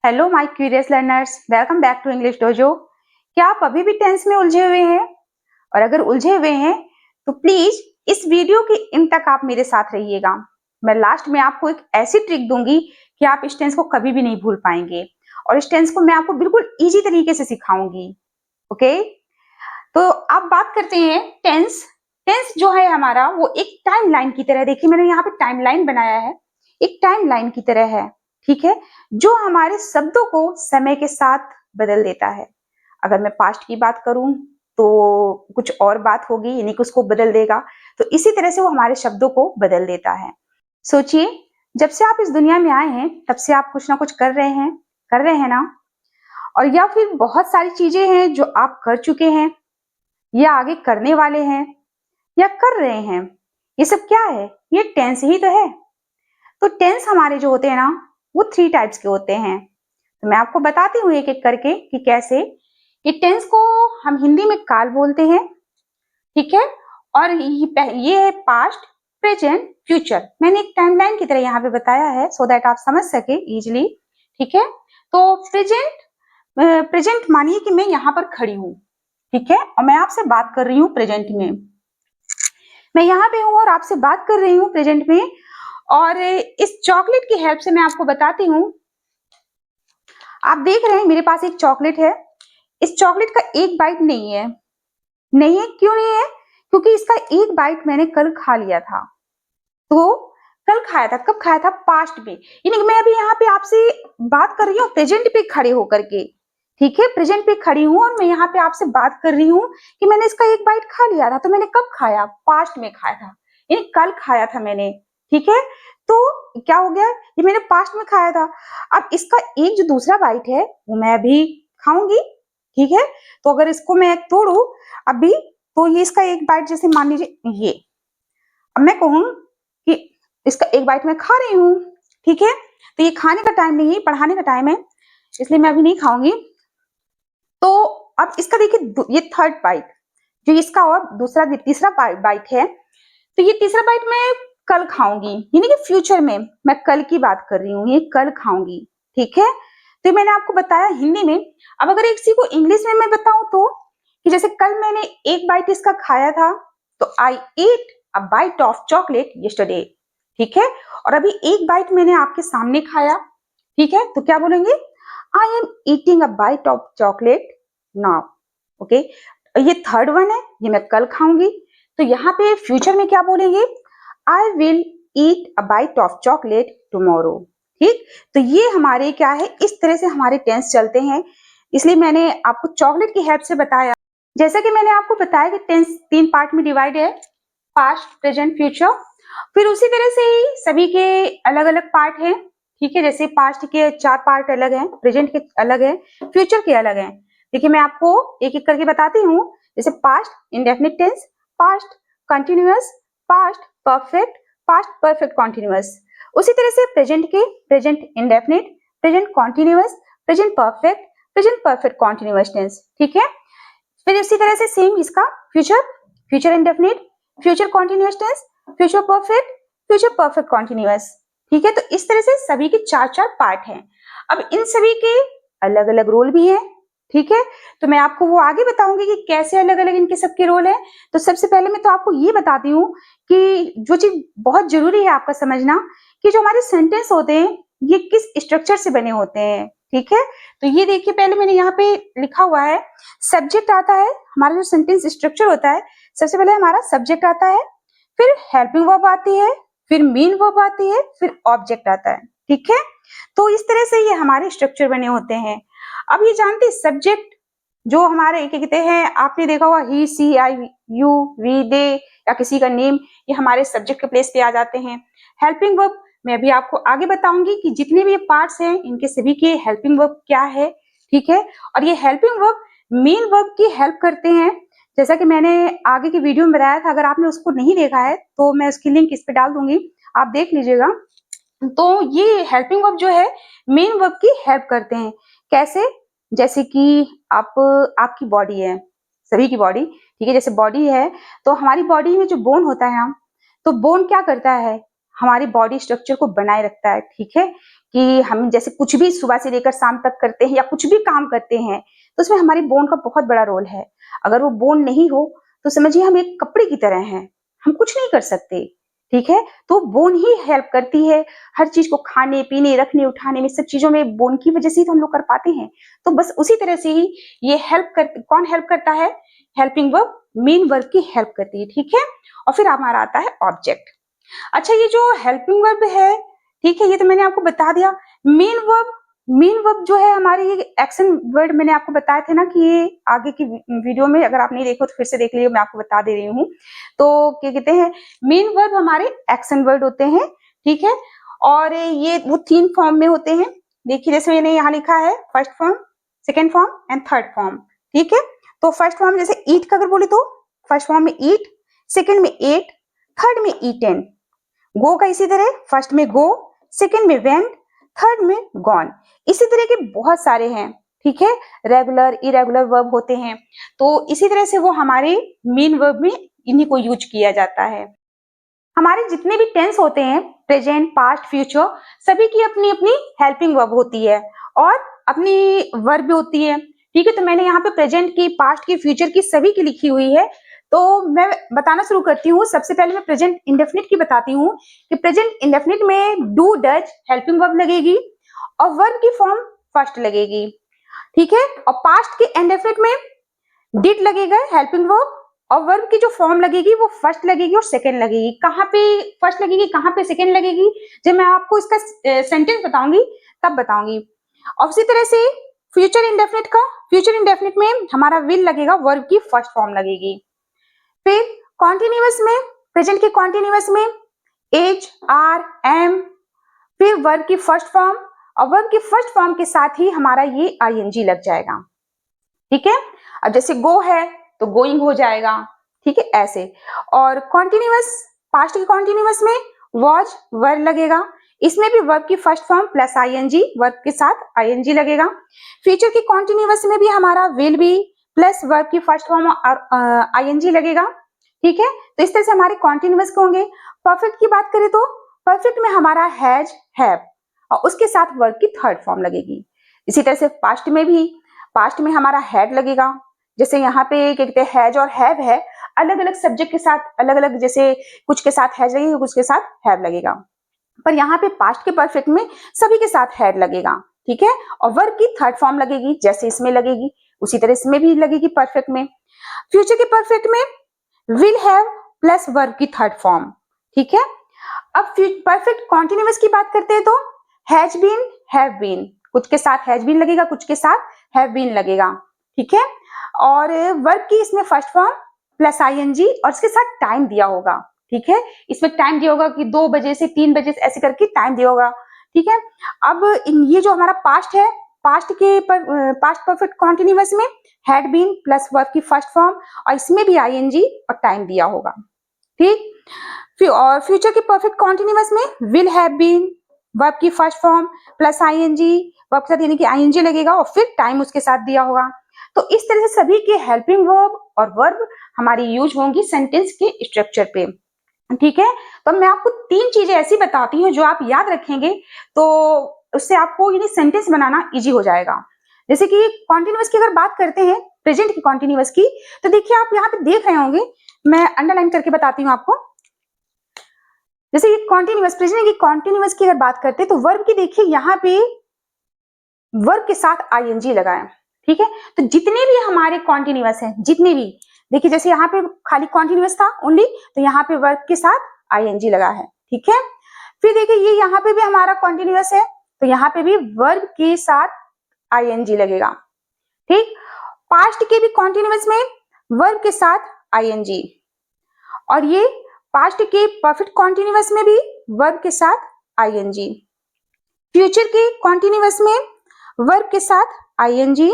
Hello my curious learners, welcome back to English Dojo. क्या आप अभी भी टेंस में उलझे हुए हैं? और अगर उलझे हुए हैं तो प्लीज इस वीडियो के इन तक आप मेरे साथ रहिएगा। मैं लास्ट में आपको एक ऐसी ट्रिक दूंगी कि आप इस टेंस को कभी भी नहीं भूल पाएंगे और इस टेंस को मैं आपको बिल्कुल इजी तरीके से सिखाऊंगी। ओके, तो अब बात करते हैं टेंस। टेंस जो है हमारा वो एक टाइमलाइन की तरह, देखिए मैंने यहाँ पे टाइमलाइन बनाया है, एक टाइमलाइन की तरह है, ठीक है, जो हमारे शब्दों को समय के साथ बदल देता है। अगर मैं पास्ट की बात करूं तो कुछ और बात होगी, यानी कि उसको बदल देगा। तो इसी तरह से वो हमारे शब्दों को बदल देता है। सोचिए, जब से आप इस दुनिया में आए हैं तब से आप कुछ ना कुछ कर रहे हैं ना? और या फिर बहुत सारी चीजें हैं जो आप कर चुके हैं या आगे करने वाले हैं या कर रहे हैं। ये सब क्या है? ये टेंस ही तो है। तो टेंस हमारे जो होते हैं ना, वो 3 टाइप्स के होते हैं। तो मैं आपको बताती हूँ एक एक करके कि कैसे। ये टेंस को हम हिंदी में काल बोलते हैं, ठीक है। और ये है पास्ट, प्रेजेंट, फ्यूचर। मैंने एक टाइमलाइन की तरह यहाँ पे बताया है सो दैट आप समझ सके इजिली, ठीक है। तो प्रेजेंट मानिए कि मैं यहाँ पर खड़ी हूँ, ठीक है, और मैं आपसे बात कर रही हूँ प्रेजेंट में। मैं यहाँ पे हूँ और आपसे बात कर रही हूँ प्रेजेंट में। और इस चॉकलेट की हेल्प से मैं आपको बताती हूँ। आप देख रहे हैं मेरे पास एक चॉकलेट है। इस चॉकलेट का एक बाइट नहीं है। नहीं है, क्यों नहीं है? क्योंकि इसका एक बाइट मैंने कल खा लिया था। तो कल खाया था, कब खाया था? पास्ट में। यानी कि मैं अभी यहाँ पे आपसे बात कर रही हूँ प्रेजेंट पे खड़े होकर के, ठीक है, प्रेजेंट पे खड़ी हूँ और मैं यहाँ पे आपसे बात कर रही हूँ कि मैंने इसका एक बाइट खा लिया था। तो मैंने कब खाया? पास्ट में खाया था, यानी कल खाया था मैंने, ठीक है। तो क्या हो गया? ये मैंने पास्ट में खाया था। अब इसका एक जो दूसरा बाइट है वो मैं अभी खाऊंगी, ठीक है। तो अगर इसको मैं तोड़ू अभी, तो ये इसका एक बाइट, जैसे मान लीजिए ये, अब मैं कहूँ कि इसका एक बाइट मैं खा रही हूँ, ठीक है। तो ये खाने का टाइम नहीं है, पढ़ाने का टाइम है, इसलिए मैं अभी नहीं खाऊंगी। तो अब इसका देखिए ये थर्ड बाइट, जो इसका और दूसरा तीसरा बाइट है। तो ये तीसरा बाइट मैं कल खाऊंगी, यानी कि फ्यूचर में, मैं कल की बात कर रही हूँ, ये कल खाऊंगी, ठीक है। तो ये मैंने आपको बताया हिंदी में। अब अगर किसी को इंग्लिश में मैं बताऊं तो, कि जैसे कल मैंने एक बाइट इसका खाया था, तो I eat a bite of chocolate yesterday, ठीक है। और अभी एक बाइट मैंने आपके सामने खाया, ठीक है, तो क्या बोलेंगे? I am eating a bite of chocolate now, okay. ये थर्ड वन है, ये मैं कल खाऊंगी। तो यहाँ पे फ्यूचर में क्या बोलेंगे? I will eat a bite of chocolate tomorrow, ठीक। तो ये हमारे क्या है, इस तरह से हमारे टेंस चलते हैं। इसलिए मैंने आपको चॉकलेट की हेल्प से बताया। जैसा कि मैंने आपको बताया कि टेंस 3 पार्ट में डिवाइड है, पास्ट, प्रेजेंट, फ्यूचर। फिर उसी तरह से ही सभी के अलग अलग पार्ट हैं, ठीक है। जैसे पास्ट के 4 पार्ट अलग हैं, प्रेजेंट के अलग हैं, फ्यूचर के अलग हैं। देखिए मैं आपको एक एक करके बताती हूँ। जैसे past indefinite tense, past continuous, past perfect, past perfect continuous. उसी तरह से प्रेजेंट के present indefinite, present continuous, present perfect, present perfect continuous tense, ठीक है। फिर इसी तरह से सेम इसका future, future indefinite, future continuous tense, future perfect, future perfect continuous, ठीक है। तो इस तरह से सभी के 4 पार्ट हैं। अब इन सभी के अलग अलग रोल भी हैं, ठीक है। तो मैं आपको वो आगे बताऊंगी कि कैसे अलग अलग इनके सबके रोल है। तो सबसे पहले मैं तो आपको ये बताती हूँ कि जो चीज बहुत जरूरी है आपका समझना, कि जो हमारे सेंटेंस होते हैं ये किस स्ट्रक्चर से बने होते हैं, ठीक है। तो ये देखिए पहले मैंने यहाँ पे लिखा हुआ है, सब्जेक्ट आता है। हमारा जो सेंटेंस स्ट्रक्चर होता है, सबसे पहले हमारा सब्जेक्ट आता है, फिर हेल्पिंग वर्ब आती है, फिर मेन वर्ब आती है, फिर ऑब्जेक्ट आता है, ठीक है। तो इस तरह से ये हमारे स्ट्रक्चर बने होते हैं। अब ये जानते हैं सब्जेक्ट जो हमारे क्या कहते हैं, आपने देखा होगा ही, सी, आई, यू, वी, दे, या किसी का नेम, ये हमारे सब्जेक्ट के प्लेस पे आ जाते हैं। हेल्पिंग वर्ब मैं अभी आपको आगे बताऊंगी कि जितने भी ये पार्ट्स हैं इनके सभी के हेल्पिंग वर्ब क्या है, ठीक है। और ये हेल्पिंग वर्ब मेन वर्ब की हेल्प करते हैं, जैसा कि मैंने आगे की वीडियो में बताया था। अगर आपने उसको नहीं देखा है तो मैं उसकी लिंक इस पे डाल दूंगी, आप देख लीजिएगा। तो ये हेल्पिंग वर्ब जो है मेन वर्ब की हेल्प करते हैं। कैसे? जैसे कि आपकी बॉडी है, सभी की बॉडी, ठीक है। जैसे बॉडी है तो हमारी बॉडी में जो बोन होता है ना, तो बोन क्या करता है? हमारी बॉडी स्ट्रक्चर को बनाए रखता है, ठीक है। कि हम जैसे कुछ भी सुबह से लेकर शाम तक करते हैं या कुछ भी काम करते हैं, तो उसमें हमारी बोन का बहुत बड़ा रोल है। अगर वो बोन नहीं हो तो समझिए हम एक कपड़े की तरह हैं, हम कुछ नहीं कर सकते, ठीक है? तो बोन ही हेल्प करती है हर चीज को, खाने पीने, रखने उठाने में, सब चीजों में बोन की वजह से ही तो हम लोग कर पाते हैं। तो बस उसी तरह से ही ये कौन हेल्प करता है? हेल्पिंग वर्ब मेन वर्ब की हेल्प करती है, ठीक है? और फिर हमारा आता है ऑब्जेक्ट। अच्छा, ये जो हेल्पिंग वर्ब है, ठीक है, ये तो मैंने आपको बता दिया। मेन वर्ब जो है हमारे, ये एक्शन वर्ड मैंने आपको बताए थे ना कि ये आगे की वीडियो में, अगर आप नहीं देखो तो फिर से देख लीजिए, मैं आपको बता दे रही हूँ। तो क्या कहते हैं, मेन वर्ब हमारे एक्शन वर्ड होते हैं, ठीक है? और ये वो 3 फॉर्म में होते हैं। देखिए जैसे मैंने यहाँ लिखा है, first form, second form and third form, ठीक है? तो फर्स्ट फॉर्म जैसे ईट का अगर बोले तो फर्स्ट फॉर्म में ईट, सेकेंड में एट, थर्ड में ईटेन। गो का इसी तरह, फर्स्ट में गो, सेकेंड में वेंट, थर्ड में गॉन। इसी तरह के बहुत सारे हैं, ठीक है? रेगुलर इरेगुलर वर्ब होते हैं। तो इसी तरह से वो हमारे मेन वर्ब में इन्हीं को यूज किया जाता है। हमारे जितने भी टेंस होते हैं, प्रेजेंट, पास्ट, फ्यूचर, सभी की अपनी अपनी हेल्पिंग वर्ब होती है और अपनी वर्ब भी होती है, ठीक है? तो मैंने यहाँ पे प्रेजेंट की, पास्ट की, फ्यूचर की, सभी की लिखी हुई है। तो मैं बताना शुरू करती हूँ। सबसे पहले मैं प्रेजेंट इंडेफिनिट की बताती हूँ कि प्रेजेंट इंडेफिनिट में डू, डज हेल्पिंग वर्ब लगेगी और वर्ब की फॉर्म फर्स्ट लगेगी, ठीक है? और पास्ट के इंडेफिनिट में डिड लगेगा हेल्पिंग वर्ब, और वर्ब की जो फॉर्म लगेगी वो फर्स्ट लगेगी और सेकंड लगेगी। कहाँ पे फर्स्ट लगेगी, कहाँ पे सेकंड लगेगी, जब मैं आपको इसका सेंटेंस बताऊंगी तब बताऊंगी। और उसी तरह से फ्यूचर इंडेफिनिट में हमारा विल लगेगा, वर्ब की फर्स्ट फॉर्म लगेगी। फिर कॉन्टिन्यूअस में, प्रेजेंट के कॉन्टिन्यूअस में एज, आर, एम, फिर वर्ब की फर्स्ट फॉर्म, और वर्ब की फर्स्ट फॉर्म के साथ ही हमारा ये आईएनजी लग जाएगा, ठीक है? अब जैसे गो है तो गोइंग हो जाएगा, ठीक है? ऐसे। और कॉन्टिन्यूअस, पास्ट के कॉन्टिन्यूअस में वॉज वर्ब लगेगा, इसमें भी वर्ब की first form plus I N G, verb के साथ आईएनजी लगेगा। फ्यूचर के कॉन्टिन्यूअस में भी हमारा विल बी प्लस वर्ब की फर्स्ट फॉर्म और आईएनजी लगेगा, ठीक है? तो इस तरह से हमारे कॉन्टिन्यूअस होंगे। परफेक्ट की बात करें तो परफेक्ट में हमारा हैज, हैव, और उसके साथ वर्ब की थर्ड फॉर्म लगेगी। इसी तरह से पास्ट में भी, पास्ट में हमारा हैड लगेगा, जैसे यहाँ पे क्या कहते हैं, हैज और हैव है, अलग अलग सब्जेक्ट के साथ अलग अलग, जैसे कुछ के साथ हैज लगेगा, कुछ के साथ हैव लगेगा, पर यहाँ पे पास्ट के परफेक्ट में सभी के साथ हैड लगेगा, ठीक है? और वर्ब की थर्ड फॉर्म लगेगी, जैसे इसमें लगेगी उसी तरह इसमें भी लगेगी परफेक्ट में। फ्यूचर के परफेक्ट में विल हैव प्लस वर्ब की थर्ड फॉर्म, ठीक है? अब परफेक्ट कॉन्टिन्यूअस की बात करते हैं तो हैज बीन, हैव बीन, कुछ के साथ हैज बीन लगेगा, कुछ के साथ हैव बीन लगेगा, ठीक है? और वर्ब की इसमें फर्स्ट फॉर्म प्लस आईएनजी और इसके साथ टाइम दिया होगा, ठीक है? इसमें टाइम दिया होगा कि 2 बजे से 3 बजे से, ऐसे करके टाइम दिया होगा, ठीक है? अब ये जो हमारा पास्ट है, पास्ट परफेक्ट कॉन्टिन्यूअस में हैड बीन प्लस वर्ब की फर्स्ट फॉर्म और इसमें भी आईएनजी और टाइम दिया होगा, ठीक? और फ्यूचर के परफेक्ट कॉन्टिन्यूअस में विल हैव बीन, वर्ब की first form plus I N G, verb के साथ यानी कि आईएनजी लगेगा और फिर टाइम उसके साथ दिया होगा। तो इस तरह से सभी के हेल्पिंग वर्ब और वर्ब हमारी यूज होंगी सेंटेंस के स्ट्रक्चर पे, ठीक है? तो मैं आपको 3 चीजें ऐसी बताती हूँ जो आप याद रखेंगे तो उससे आपको यानी सेंटेंस बनाना इजी हो जाएगा। जैसे कि कॉन्टिन्यूअस की अगर बात करते हैं, प्रेजेंट की कॉन्टिन्यूअस की, तो देखिए आप यहाँ पे देख रहे होंगे, मैं अंडरलाइन करके बताती हूँ आपको। जैसे ये कॉन्टिन्यूअस, प्रेजेंट की कॉन्टिन्यूअस की अगर बात करते हैं तो वर्ब की देखिए यहाँ पे वर्ब के साथ आईएनजी लगाएं, ठीक है? तो जितने भी हमारे कॉन्टिन्यूअस हैं, जितने भी, देखिए जैसे यहाँ पे खाली कॉन्टिन्यूअस था ओनली, तो यहाँ पे वर्ब के साथ आईएनजी लगा है, ठीक है? फिर देखिए ये यहाँ पे भी हमारा कॉन्टिन्यूअस है, तो यहाँ पे भी वर्ब के साथ आईएनजी लगेगा, ठीक? पास्ट के भी कॉन्टिन्यूअस में वर्ब के साथ आईएनजी, और ये पास्ट के परफेक्ट कॉन्टिन्यूअस में भी वर्ब के साथ आईएनजी, फ्यूचर के कॉन्टिन्यूअस में वर्ब के साथ आईएनजी,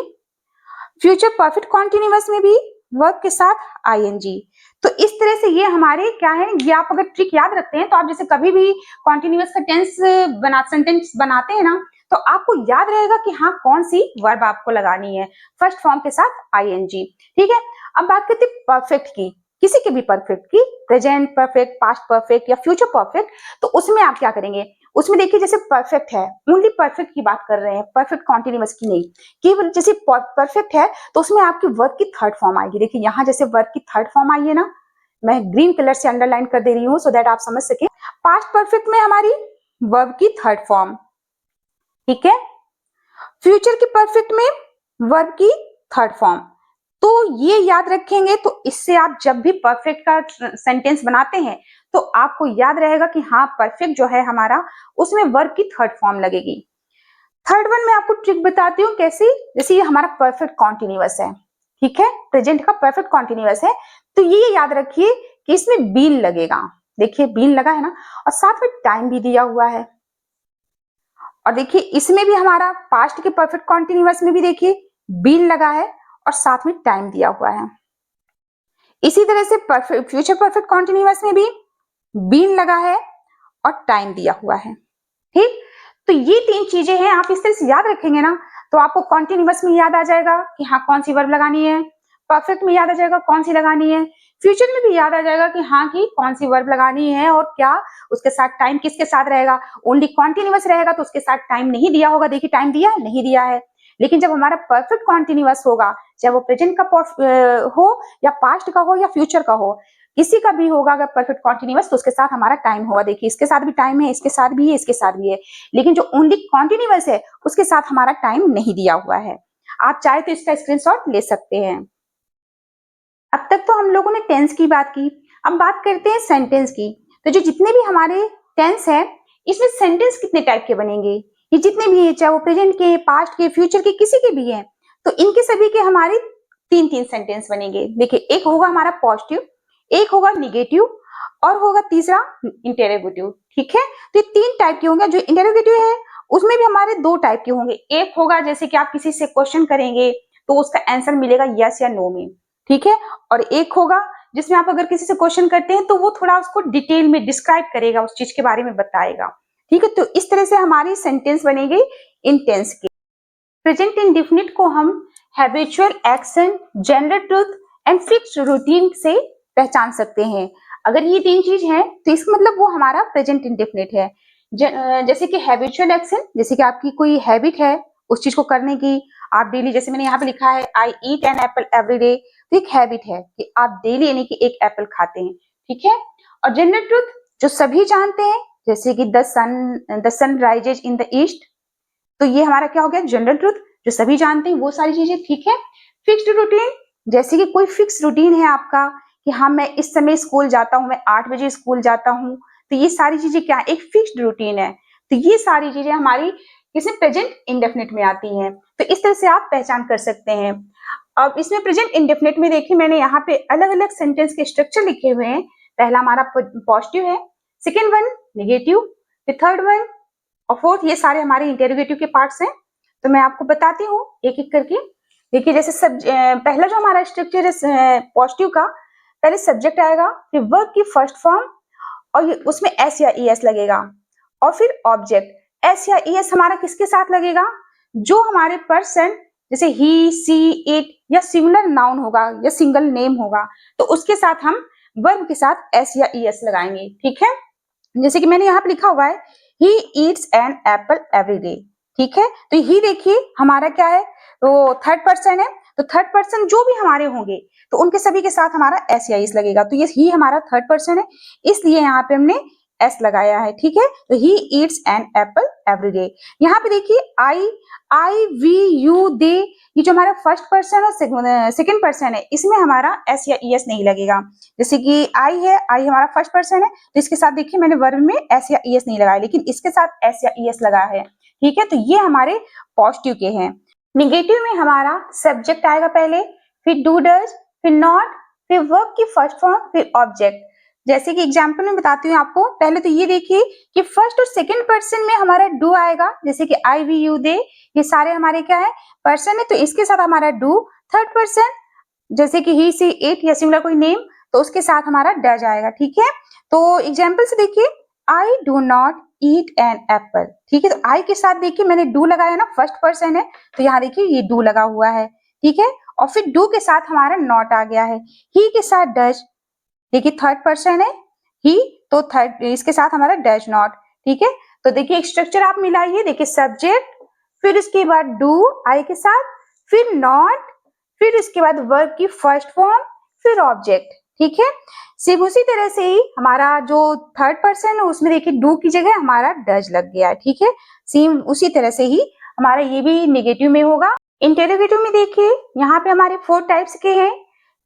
फ्यूचर परफेक्ट कॉन्टिन्यूअस में भी वर्ब के साथ आईएनजी। तो इस तरह से ये हमारे क्या है, ये आप अगर ट्रिक याद रखते हैं तो आप जैसे कभी भी कॉन्टिन्यूअस का सेंटेंस बनाते हैं ना, तो आपको याद रहेगा कि हाँ कौन सी वर्ब आपको लगानी है फर्स्ट फॉर्म के साथ आईएनजी, ठीक है? अब बात करते हैं परफेक्ट की, किसी के भी परफेक्ट की, प्रेजेंट परफेक्ट, पास्ट परफेक्ट या फ्यूचर परफेक्ट, तो उसमें आप क्या करेंगे, उसमें देखिए जैसे परफेक्ट है, ओनली परफेक्ट की बात कर रहे हैं, परफेक्ट कॉन्टिन्यूअस की नहीं। केवल जैसे परफेक्ट है तो उसमें आपकी वर्ब की थर्ड फॉर्म आएगी। देखिए यहाँ जैसे वर्ब की थर्ड फॉर्म आई है ना, मैं ग्रीन कलर से अंडरलाइन कर दे रही हूँ सो दैट आप समझ सके। पास्ट परफेक्ट में हमारी वर्ब की थर्ड फॉर्म, ठीक है। फ्यूचर की परफेक्ट में वर्ब की थर्ड फॉर्म। तो ये याद रखेंगे तो इससे आप जब भी परफेक्ट का सेंटेंस बनाते हैं तो आपको याद रहेगा कि हाँ परफेक्ट जो है हमारा उसमें वर्ब की थर्ड फॉर्म लगेगी। थर्ड वन मैं आपको ट्रिक बताती हूँ कैसी। जैसे ये हमारा परफेक्ट कॉन्टिन्यूअस है, ठीक है, प्रेजेंट का परफेक्ट कॉन्टिन्यूअस है, तो ये याद रखिए कि इसमें बीन लगेगा। देखिए बीन लगा है ना, और साथ में टाइम भी दिया हुआ है। और देखिए इसमें भी हमारा पास्ट के परफेक्ट कॉन्टिन्यूअस में भी देखिए बीन लगा है और साथ में टाइम दिया हुआ है। इसी तरह से फ्यूचर परफेक्ट कॉन्टिन्यूअस में भी बीन लगा है और टाइम दिया हुआ है, ठीक। तो ये तीन चीजें हैं, आप इस तरह से याद रखेंगे ना तो आपको कॉन्टिन्यूअस में याद आ जाएगा कि हाँ कौन सी वर्ब लगानी है, परफेक्ट में याद आ जाएगा कौन सी लगानी है, फ्यूचर में भी याद आ जाएगा कि हाँ कि कौन सी वर्ब लगानी है और क्या उसके साथ टाइम किसके साथ रहेगा। ओनली कॉन्टिन्यूअस रहेगा तो उसके साथ टाइम नहीं दिया होगा। देखिए टाइम दिया है, नहीं दिया है। लेकिन जब हमारा परफेक्ट कॉन्टिन्यूअस होगा, चाहे वो प्रेजेंट का हो या पास्ट का हो या फ्यूचर का हो, किसी का भी होगा अगर परफेक्ट कॉन्टिन्यूअस तो उसके साथ हमारा टाइम होगा। देखिए इसके साथ भी टाइम है, इसके साथ भी है, इसके साथ भी है, लेकिन जो ओनली कॉन्टिन्यूअस है उसके साथ हमारा टाइम नहीं दिया हुआ है। आप चाहे तो इसका स्क्रीनशॉट ले सकते हैं। अब तक तो हम लोगों ने टेंस की बात की, अब बात करते हैं सेंटेंस की। तो जो जितने भी हमारे टेंस है इसमें सेंटेंस कितने टाइप के बनेंगे, ये जितने भी है चाहे वो प्रेजेंट के, पास्ट के, फ्यूचर के, किसी के भी है, तो इनके सभी के हमारे तीन तीन सेंटेंस बनेंगे। देखिए एक होगा हमारा पॉजिटिव, एक होगा निगेटिव और होगा तीसरा इंटेरोगेटिव, ठीक है। तो ये तीन टाइप के होंगे। जो इंटेरोगेटिव है उसमें भी हमारे दो टाइप के होंगे। एक होगा जैसे कि आप किसी से क्वेश्चन करेंगे तो उसका आंसर मिलेगा यस या नो में, ठीक है। और एक होगा जिसमें आप अगर किसी से क्वेश्चन करते हैं तो वो थोड़ा उसको डिटेल में डिस्क्राइब करेगा, उस चीज के बारे में बताएगा, ठीक है। तो इस तरह से हमारी सेंटेंस बनेगी इन टेंस के। प्रेजेंट इंडेफिनिट को हम habitual action, general truth and fixed routine से पहचान सकते हैं। अगर ये तीन चीज है तो इसका मतलब वो हमारा प्रेजेंट इंडेफिनिट है। जैसे कि हैबिचुअल एक्शन, जैसे कि आपकी कोई हैबिट है उस चीज को करने की, आप डेली, जैसे मैंने यहाँ पे लिखा है I eat an apple every day, तो एक हैबिट है कि आप डेली यानी कि एक एप्पल खाते हैं, ठीक है। और जनरल ट्रूथ जो सभी जानते हैं, जैसे कि the sun rises in the east, तो ये हमारा क्या हो गया जनरल ट्रूथ, जो सभी जानते हैं वो सारी चीजें, ठीक है। फिक्स्ड रूटीन, जैसे कि कोई फिक्स रूटीन है आपका कि हाँ मैं इस समय स्कूल जाता हूँ, मैं 8 बजे स्कूल जाता हूँ, तो ये सारी चीजें क्या है, एक फिक्स्ड रूटीन है। तो ये सारी चीजें हमारी इसमें प्रेजेंट इंडेफिनिट में आती हैं। तो इस तरह से आप पहचान कर सकते हैं। अब इसमें प्रेजेंट इंडेफिनिट में देखिए मैंने यहाँ पे अलग अलग सेंटेंस के स्ट्रक्चर लिखे हुए हैं। पहला हमारा पॉजिटिव है, सेकेंड वन निगेटिव, फिर थर्ड वन और फोर्थ, ये सारे हमारे इंटेरोगेटिव के पार्ट्स हैं। तो मैं आपको बताती हूँ एक एक करके। देखिए जैसे पहला जो हमारा स्ट्रक्चर है पॉजिटिव का, पहले सब्जेक्ट आएगा, फिर वर्ब की फर्स्ट फॉर्म और उसमें एस या ई एस लगेगा, और फिर ऑब्जेक्ट। एस या ई एस हमारा किसके साथ लगेगा, जो हमारे पर्सन जैसे ही, सी, इट या सिंगुलर नाउन होगा या सिंगल नेम होगा तो उसके साथ हम वर्ब के साथ एस या ई एस लगाएंगे, ठीक है। जैसे कि मैंने यहाँ पे लिखा हुआ है he eats an apple every day, ठीक है। तो ही देखिए हमारा क्या है, तो थर्ड पर्सन है, तो थर्ड पर्सन जो भी हमारे होंगे तो उनके सभी के साथ हमारा एस या इस लगेगा। तो ये ही हमारा थर्ड पर्सन है, इसलिए यहाँ पे हमने एस लगाया है, ठीक है। तो he eats an apple every day. यहाँ पे देखिए आई वी यू दे, ये जो हमारा फर्स्ट पर्सन और सेकेंड पर्सन है इसमें हमारा एस या ई एस नहीं लगेगा। जैसे कि आई है, आई हमारा फर्स्ट पर्सन है तो इसके साथ देखिए मैंने वर्ब में एस या ई एस नहीं लगाया, लेकिन इसके साथ एस या ई एस लगा है, ठीक है। तो ये हमारे पॉजिटिव के हैं। निगेटिव में हमारा सब्जेक्ट आएगा पहले, फिर डू डज, फिर नॉट, फिर वर्ब की फर्स्ट फॉर्म, फिर ऑब्जेक्ट। जैसे कि एग्जाम्पल में बताती हूँ आपको। पहले तो ये देखिए कि फर्स्ट और सेकंड पर्सन में हमारा डू आएगा, जैसे कि आई वी यू दे, ये सारे हमारे क्या है पर्सन है, तो इसके साथ हमारा डू। थर्ड पर्सन जैसे कि ही, सी, इट या सिमिलर कोई नेम, तो उसके साथ हमारा डज आएगा, ठीक है। तो एग्जाम्पल से देखिए I do not eat an apple, ठीक है। तो आई के साथ देखिए मैंने डू लगाया ना, फर्स्ट पर्सन है तो यहाँ देखिए ये डू लगा हुआ है, ठीक है। और फिर डू के साथ हमारा नॉट आ गया है। ही के साथ डज, देखिए थर्ड पर्सन है ही, तो थर्ड इसके साथ हमारा डज नॉट, ठीक है। तो देखिए एक स्ट्रक्चर आप मिलाइए, देखिए सब्जेक्ट, फिर उसके बाद डू आई के साथ, फिर नॉट, फिर उसके बाद वर्ब की फर्स्ट फॉर्म, फिर ऑब्जेक्ट। ठीक है, सेम उसी तरह से ही हमारा जो थर्ड पर्सन है उसमें देखिए डू की जगह हमारा डज लग गया है। ठीक है, सेम उसी तरह से ही हमारा ये भी नेगेटिव में होगा। इंटेरोगेटिव में देखिए यहाँ पे हमारे 4 टाइप्स के हैं।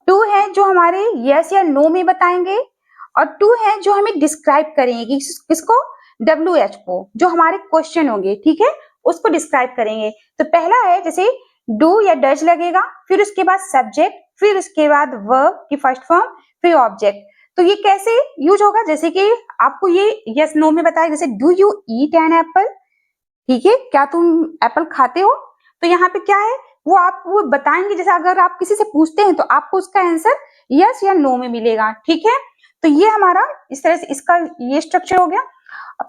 टू है जो हमारे यस या नो में बताएंगे, और टू है जो हमें डिस्क्राइब करेंगे, किसको, WH को, जो हमारे क्वेश्चन होंगे। ठीक है, उसको डिस्क्राइब करेंगे। तो पहला है जैसे डू या डज लगेगा, फिर उसके बाद सब्जेक्ट, फिर उसके बाद वर्ब की फर्स्ट फॉर्म, फिर ऑब्जेक्ट। तो ये कैसे यूज होगा, जैसे कि आपको ये यस नो में बताया, जैसे do you eat an apple, ठीक है, क्या तुम एप्पल खाते हो। तो यहाँ पे क्या है, वो आपको बताएंगे, जैसे अगर आप किसी से पूछते हैं तो आपको उसका आंसर यस या नो में मिलेगा। ठीक है, तो ये हमारा इस तरह से इसका ये स्ट्रक्चर हो गया।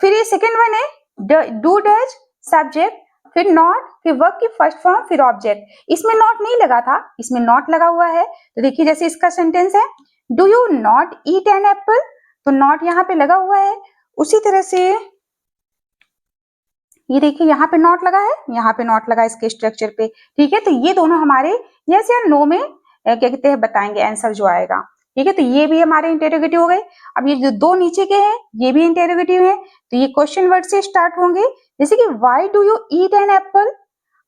फिर ये सेकेंड वन है डू डज सब्जेक्ट, फिर नॉट, फिर वर्ब की फर्स्ट फॉर्म, फिर ऑब्जेक्ट। इसमें नॉट नहीं लगा था, इसमें नॉट लगा हुआ है। तो देखिए जैसे इसका सेंटेंस है do you not eat an apple, तो नॉट यहाँ पे लगा हुआ है। उसी तरह से ये देखिए यहाँ पे नॉट लगा है, यहाँ पे नॉट लगा इसके स्ट्रक्चर पे। ठीक है, तो ये दोनों हमारे यस या नो में क्या कहते हैं बताएंगे आंसर जो आएगा। ठीक है, तो ये भी हमारे इंटेरोगेटिव हो गए। अब ये जो दो नीचे के हैं ये भी इंटेरोगेटिव है, तो ये क्वेश्चन वर्ड से स्टार्ट होंगे, जैसे कि why do you eat an Apple.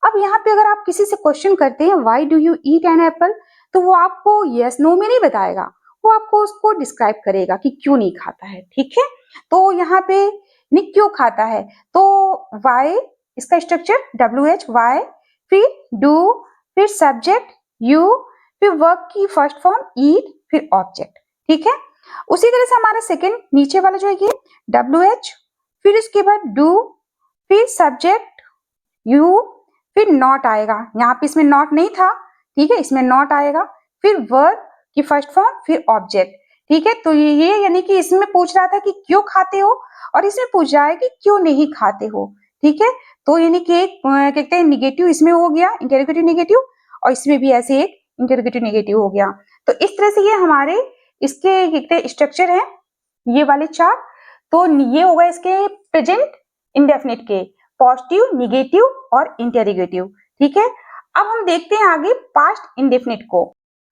अब यहाँ पे अगर आप किसी से क्वेश्चन करते हैं why do you eat an apple, तो वो आपको यस नो में नहीं बताएगा, वो आपको उसको डिस्क्राइब करेगा कि क्यों नहीं खाता है। ठीक है, तो यहाँ पे नहीं क्यों खाता है, तो वाई, इसका स्ट्रक्चर WH वाई, फिर डू, फिर सब्जेक्ट यू, फिर वर्ब की फर्स्ट फॉर्म ईट, फिर ऑब्जेक्ट। ठीक है, उसी तरह से हमारा सेकंड नीचे वाला जो है ये WH, फिर उसके बाद डू, फिर सब्जेक्ट यू, फिर नॉट आएगा, यहाँ पे इसमें नॉट नहीं था। ठीक है, इसमें नॉट आएगा, फिर वर्ब की फर्स्ट फॉर्म, फिर ऑब्जेक्ट। ठीक है, तो ये यानी कि इसमें पूछ रहा था कि क्यों खाते हो, और इसमें पूछ रहा है कि क्यों नहीं खाते हो। ठीक है, तो यानी कि एक कहते हैं निगेटिव इसमें हो गया, इंटेरोगेटिव निगेटिव, और इसमें भी ऐसे एक इंटेरोगेटिव निगेटिव हो गया। तो इस तरह से ये हमारे इसके कहते हैं स्ट्रक्चर है, ये वाले चार। तो ये हो गए इसके प्रेजेंट इंडेफिनिट के, पॉजिटिव, निगेटिव और इंटेरोगेटिव। ठीक है, अब हम देखते हैं आगे पास्ट इंडेफिनिट को।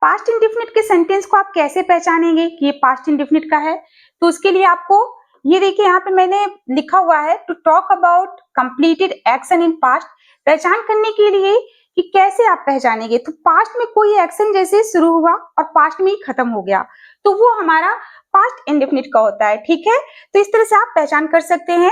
पास्ट इंडेफिनिट के सेंटेंस को आप कैसे पहचानेंगे कि ये पास्ट इंडेफिनिट का है, तो उसके लिए आपको ये देखिए यहाँ पे मैंने लिखा हुआ है to talk about completed action in past. पहचान करने के लिए कि कैसे आप पहचानेंगे, तो पास्ट में कोई एक्शन जैसे शुरू हुआ और पास्ट में ही खत्म हो गया, तो वो हमारा पास्ट इंडेफिनिट का होता है। ठीक है, तो इस तरह से आप पहचान कर सकते हैं।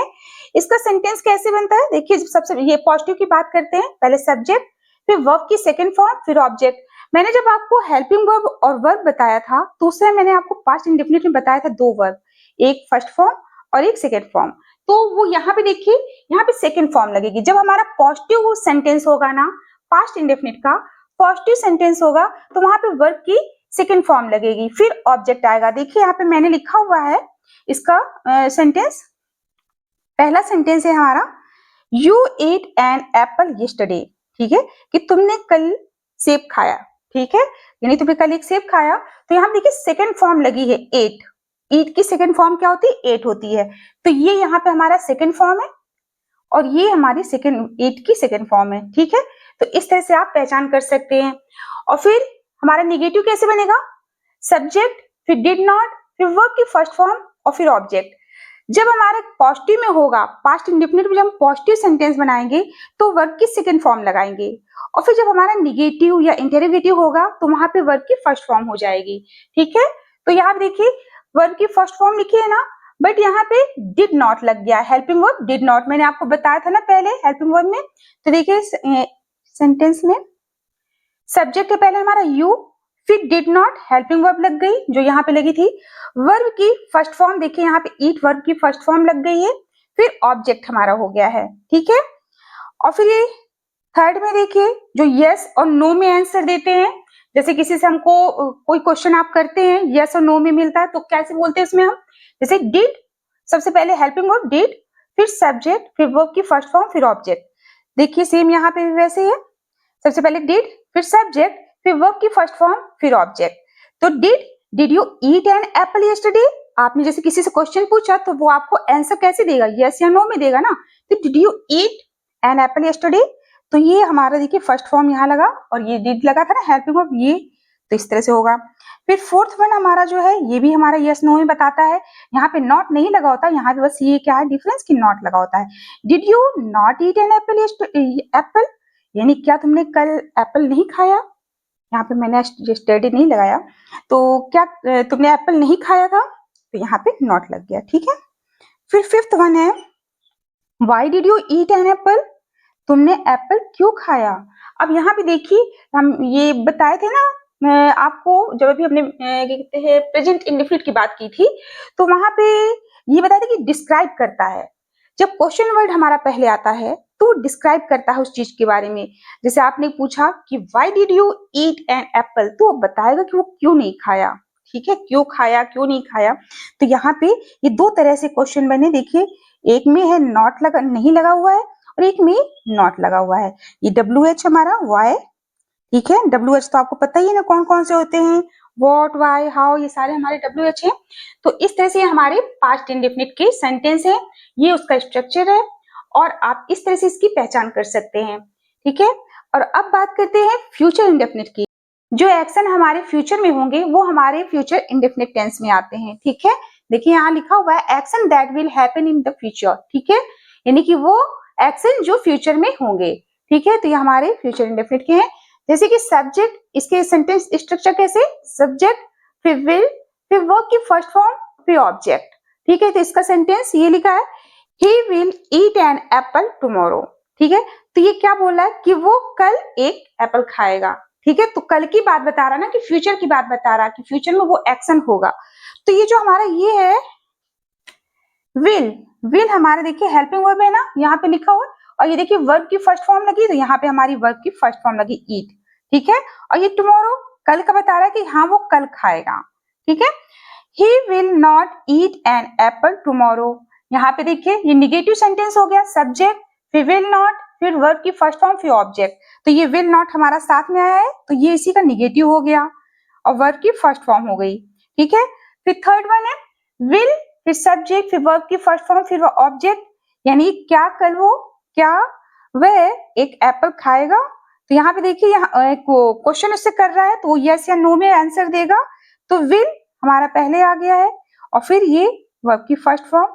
इसका सेंटेंस कैसे बनता है, देखिए सबसे ये पॉजिटिव की बात करते हैं, पहले सब्जेक्ट, फिर वर्ब की सेकेंड फॉर्म, फिर ऑब्जेक्ट। मैंने जब आपको हेल्पिंग वर्ब और वर्ब बताया था तो उससे मैंने आपको पास्ट इंडेफिनिट में बताया था दो वर्ब, एक फर्स्ट फॉर्म और एक सेकेंड फॉर्म। तो वो यहाँ पे देखिए, यहाँ पे सेकेंड फॉर्म लगेगी। जब हमारा पॉजिटिव सेंटेंस होगा ना, पास्ट इंडेफिनिट का पॉजिटिव सेंटेंस होगा, तो वहां पे वर्ब की सेकेंड फॉर्म लगेगी, फिर ऑब्जेक्ट आएगा। देखिए यहाँ पे मैंने लिखा हुआ है इसका सेंटेंस, पहला सेंटेंस है हमारा you ate an apple yesterday. ठीक है, कि तुमने कल सेब खाया। ठीक है, यानी तुमने कल एक सेब खाया। तो यहाँ देखिए सेकेंड फॉर्म लगी है एट, ईट की सेकेंड फॉर्म क्या होती है, एट होती है। तो ये यहाँ पे हमारा सेकेंड फॉर्म है और ये हमारी सेकेंड एट की सेकेंड फॉर्म है। ठीक है, तो इस तरह से आप पहचान कर सकते हैं। और फिर हमारा निगेटिव कैसे बनेगा, सब्जेक्ट, फिर डिड नॉट, फिर वर्ब की फर्स्ट फॉर्म और फिर ऑब्जेक्ट। जब हमारे पॉजिटिव में होगा, पास्ट इंडेफिनिट में जब हम पॉजिटिव सेंटेंस बनाएंगे तो वर्ब की सेकेंड फॉर्म लगाएंगे, और फिर जब हमारा निगेटिव या इंटेरोगेटिव होगा तो वहां पे वर्ब की फर्स्ट फॉर्म हो जाएगी। ठीक है, तो यहाँ देखिए वर्ब की फर्स्ट फॉर्म लिखी है ना, बट यहाँ पे डिड नॉट लग गया, हेल्पिंग वर्ब डिड नॉट, मैंने आपको बताया था ना पहले हेल्पिंग वर्ब में। तो देखिए सेंटेंस में सब्जेक्ट है पहले हमारा यू, फिर डिड नॉट, हेल्पिंग वर्ब लग गई जो यहाँ पे लगी थी, वर्ब की फर्स्ट फॉर्म देखिए यहाँ पे ईट वर्ब की फर्स्ट फॉर्म लग गई है, फिर ऑब्जेक्ट हमारा हो गया है। ठीक है, और फिर ये थर्ड में देखिए जो यस और नो में आंसर देते हैं, जैसे किसी से हमको कोई क्वेश्चन आप करते हैं यस और नो में मिलता है तो कैसे बोलते हैं उसमें हम, जैसे डिड, सबसे पहले हेल्पिंग वर्ब डिड, फिर सब्जेक्ट, फिर वर्ब की फर्स्ट फॉर्म, फिर ऑब्जेक्ट। देखिए सेम यहाँ पे भी वैसे है, सबसे पहले डिड, फिर सब्जेक्ट, फिर वर्ब की फर्स्ट फॉर्म, फिर ऑब्जेक्ट। तो did you eat an apple yesterday, आपने जैसे किसी से क्वेश्चन पूछा तो वो आपको आंसर कैसे देगा, यस या नो में देगा ना। तो did you eat an apple yesterday, तो ये हमारा देखिए फर्स्ट फॉर्म यहाँ लगा और ये डिड लगा था ना हेल्पिंग वर्ब, ये तो इस तरह से होगा। फिर फोर्थ वन हमारा जो है ये भी हमारा यस नो में बताता है, यहाँ पे नॉट नहीं लगा होता, यहाँ पे बस ये क्या है डिफरेंस की नॉट लगा होता है। Did you not eat an Apple Apple, यानी क्या तुमने कल एप्पल नहीं खाया, यहाँ पे मैंने यस्टरडे नहीं लगाया, तो क्या तुमने एप्पल नहीं खाया था, तो यहाँ पे नॉट लग गया, ठीक है। फिर फिफ्थ वन है why did you eat an apple, तुमने एप्पल क्यों खाया। अब यहाँ पे देखिए हम ये बताए थे ना आपको जब भी हमने क्या कहते हैं प्रेजेंट इंडेफिनिट की बात की थी, तो वहां पे ये बताया था कि डिस्क्राइब करता है। जब क्वेश्चन वर्ड हमारा पहले आता है तो डिस्क्राइब करता है उस चीज के बारे में। जैसे आपने पूछा कि why did you eat an apple, तो वो बताएगा कि वो क्यों नहीं खाया, ठीक है, क्यों खाया क्यों नहीं खाया। तो यहाँ पे ये दो तरह से क्वेश्चन बने, देखिए एक में है नॉट लगा नहीं लगा हुआ है और एक में नॉट लगा हुआ है। ये WH हमारा वाई, ठीक है, WH तो आपको पता ही है ना कौन कौन से होते हैं, व्हाट वाई हाउ, ये सारे हमारे WH हैं। तो इस तरह से हमारे पास्ट इंडेफिनिट के सेंटेंस है, ये उसका स्ट्रक्चर है और आप इस तरह से इसकी पहचान कर सकते हैं, ठीक है। और अब बात करते हैं फ्यूचर इंडेफिनिट की। जो एक्शन हमारे फ्यूचर में होंगे वो हमारे फ्यूचर इंडेफिनिट टेंस में आते हैं, ठीक है। देखिए यहाँ लिखा हुआ है action that will happen in the future, ठीक है, यानी कि वो एक्शन जो फ्यूचर में होंगे, ठीक है। तो ये हमारे फ्यूचर इंडेफिनिट के हैं। जैसे कि सब्जेक्ट, इसके सेंटेंस स्ट्रक्चर कैसे, सब्जेक्ट फिर विल फिर वर्ब की फर्स्ट फॉर्म फिर ऑब्जेक्ट, ठीक है। तो इसका सेंटेंस ये लिखा है he will eat an apple tomorrow, ठीक है। तो ये क्या बोल रहा है कि वो कल एक एप्पल खाएगा, ठीक है। तो कल की बात बता रहा ना कि फ्यूचर की बात बता रहा कि फ्यूचर में वो एक्शन होगा। तो ये जो हमारा ये है विल हमारा देखिए हेल्पिंग वर्ब है ना यहाँ पे लिखा हुआ, और ये देखिए वर्ब की फर्स्ट फॉर्म लगी, तो यहाँ पे हमारी वर्ब की फर्स्ट फॉर्म लगी ईट, ठीक है। और ये टुमारो कल का बता रहा है कि हाँ वो कल खाएगा, ठीक है। He will not eat an apple tomorrow, यहाँ पे देखिए ये निगेटिव सेंटेंस हो गया, सब्जेक्ट फिर विल नॉट फिर वर्ब की फर्स्ट फॉर्म फिर ऑब्जेक्ट, तो ये विल नॉट हमारा साथ में आया है तो ये इसी का निगेटिव हो गया और वर्ब की फर्स्ट फॉर्म हो गई, ठीक है। फिर थर्ड वन है विल फिर सब्जेक्ट फिर वर्ब की फर्स्ट फॉर्म फिर ऑब्जेक्ट, यानी क्या कल वो क्या वह एक एप्पल खाएगा। तो यहाँ पे देखिए यहाँ क्वेश्चन उससे कर रहा है तो यस या नो में आंसर देगा, तो विल हमारा पहले आ गया है और फिर ये वर्ब की फर्स्ट फॉर्म,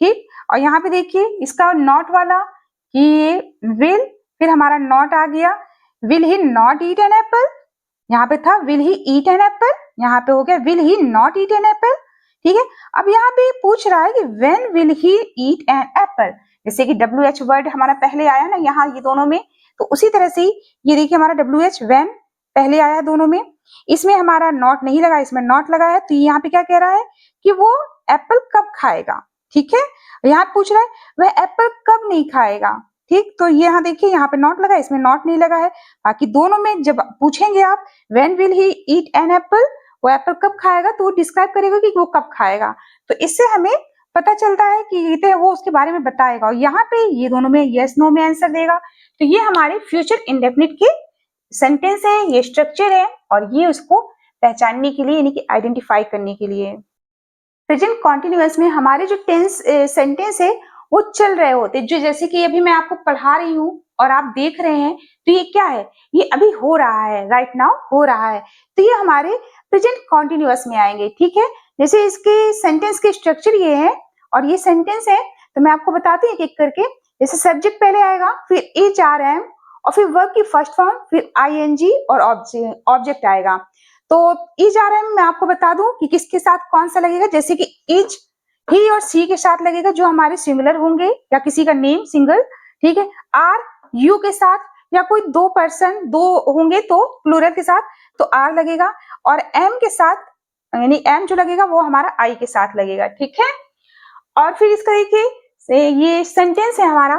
ठीक। और यहाँ पे देखिए इसका नॉट वाला कि ये विल फिर हमारा नॉट आ गया, will he not eat an Apple, यहाँ पे था will he eat an Apple, यहाँ पे हो गया will he not eat an apple, ठीक है। अब यहाँ पे पूछ रहा है कि when will he eat an Apple, जैसे कि WH वर्ड हमारा पहले आया ना यहाँ ये दोनों में, तो उसी तरह से ये देखिए हमारा WH व्हेन पहले आया दोनों में, इसमें हमारा नॉट नहीं लगा इसमें नॉट लगा है, तो यहाँ पे क्या कह रहा है कि वो एप्पल कब खाएगा, ठीक है। यहाँ पूछ रहा है वह एप्पल कब नहीं खाएगा, ठीक। तो यहाँ देखिए यहाँ पे नॉट लगा इसमें नॉट नहीं लगा है, बाकी दोनों में जब पूछेंगे आप when will he eat an Apple, वो एप्पल कब खाएगा तो वो डिस्क्राइब करेगा कि वो कब खाएगा, तो इससे हमें पता चलता है कि वो उसके बारे में बताएगा और यहाँ पे ये दोनों में यस नो में आंसर देगा। तो ये हमारे फ्यूचर इंडेफिनिट के सेंटेंस है, ये स्ट्रक्चर है और ये उसको पहचानने के लिए यानी कि आइडेंटिफाई करने के लिए। प्रेजेंट कॉन्टिन्यूअस में हमारे जो टेंस सेंटेंस है वो चल रहे होते, जो जैसे कि अभी मैं आपको पढ़ा रही हूँ और आप देख रहे हैं, तो ये क्या है, ये अभी हो रहा है, राइट नाउ हो रहा है, तो ये हमारे प्रेजेंट कॉन्टिन्यूअस में आएंगे, ठीक है। जैसे इसके सेंटेंस के स्ट्रक्चर ये है और ये सेंटेंस है, तो मैं आपको बताती हूँ एक एक करके। जैसे सब्जेक्ट पहले आएगा फिर HRM और फिर वर्ब की फर्स्ट फॉर्म फिर ING और ऑब्जेक्ट आएगा। तो HRM मैं आपको बता दूं कि किसके साथ कौन सा लगेगा, जैसे कि इच ही और सी के साथ लगेगा जो हमारे सिंगुलर होंगे या किसी का नेम सिंगल, ठीक है। आर यू के साथ या कोई दो पर्सन दो होंगे तो प्लूरल के साथ तो आर लगेगा, और एम के साथ यानी एम जो लगेगा वो हमारा आई के साथ लगेगा, ठीक है। और फिर इसका देखिए ये सेंटेंस है हमारा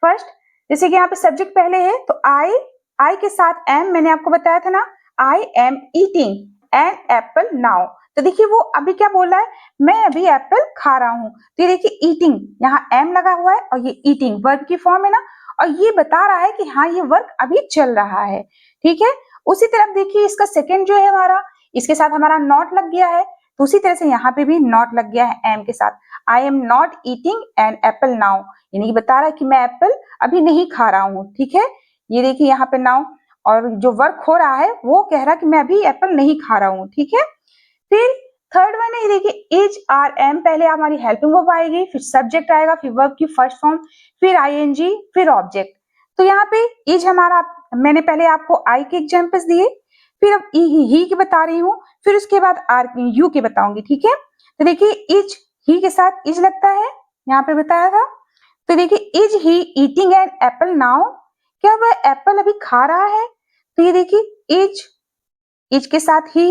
फर्स्ट, जैसे कि यहाँ पे सब्जेक्ट पहले है तो आई के साथ एम, मैंने आपको बताया था ना आई am eating an apple now, तो देखिए वो अभी क्या बोल रहा है मैं अभी एप्पल खा रहा हूँ, तो ये देखिए ईटिंग यहाँ एम लगा हुआ है और ये ईटिंग वर्ब की फॉर्म है ना, और ये बता रहा है कि हाँ ये वर्क अभी चल रहा है, ठीक है। उसी तरफ देखिए इसका सेकेंड जो है हमारा, इसके साथ हमारा नॉट लग गया है, तो उसी तरह से यहाँ पे भी नॉट लग गया है एम के साथ। I am not eating an apple now, यानी कि बता रहा है कि मैं एप्पल अभी नहीं खा रहा हूँ। ठीक है, ये देखिए यहाँ पे नाउ, और जो वर्क हो रहा है वो कह रहा है कि मैं अभी एप्पल नहीं खा रहा हूँ। ठीक है, फिर थर्ड वन है, देखिए इज आर एम, पहले हमारी हेल्पिंग वर्ब आएगी, फिर सब्जेक्ट आएगा, फिर वर्ब की फर्स्ट फॉर्म, फिर आईएनजी, फिर ऑब्जेक्ट। तो यहाँ पे इज हमारा, मैंने पहले आपको आई के एग्जांपल्स दिए, फिर अब ही के बता रही हूँ, फिर उसके बाद आर यू के बताऊंगी। ठीक है, तो देखिए इज, ही के साथ इज लगता है, यहाँ पे बताया था। तो देखिए is he eating an apple now, क्या वह एप्पल अभी खा रहा है? तो ये देखिए इज के साथ ही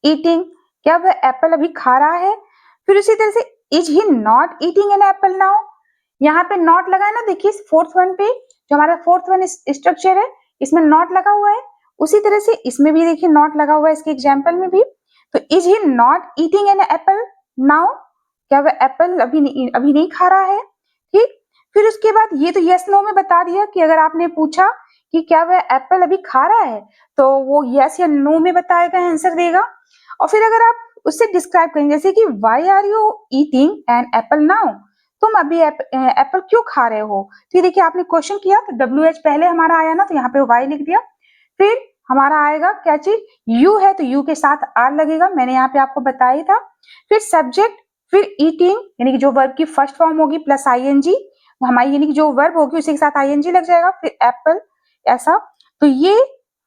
ईटिंग, क्या वह एप्पल अभी खा रहा है? फिर उसी तरह से is he not eating an apple now, यहाँ पे नॉट लगा है ना, देखिए फोर्थ वन पे, जो हमारा फोर्थ वन स्ट्रक्चर है इसमें नॉट लगा हुआ है, उसी तरह से इसमें भी देखिए नॉट लगा हुआ है, इसके एग्जाम्पल में भी। तो is he not eating an apple now, क्या वह एप्पल अभी नहीं खा रहा है? ठीक, फिर उसके बाद ये तो यस नो में बता दिया कि अगर आपने पूछा कि क्या वह एप्पल अभी खा रहा है, तो वो यस या नो में बताएगा, आंसर देगा। और फिर अगर आप उससे डिस्क्राइब करेंगे, जैसे कि why are you eating an apple now, तुम अभी एप्पल क्यों खा रहे हो? तो देखिए आपने क्वेश्चन किया तो WH पहले हमारा आया ना, तो यहाँ पे वाई लिख दिया। फिर हमारा आएगा क्या चीज, यू है तो यू के साथ आर लगेगा, मैंने यहाँ पे आपको बताया था। फिर सब्जेक्ट, फिर ईटिंग यानी कि जो वर्ब की फर्स्ट फॉर्म होगी प्लस आईएनजी, हमारी यानी कि जो वर्ब होगी उसी के साथ आईएनजी लग जाएगा, फिर एप्पल, ऐसा। तो ये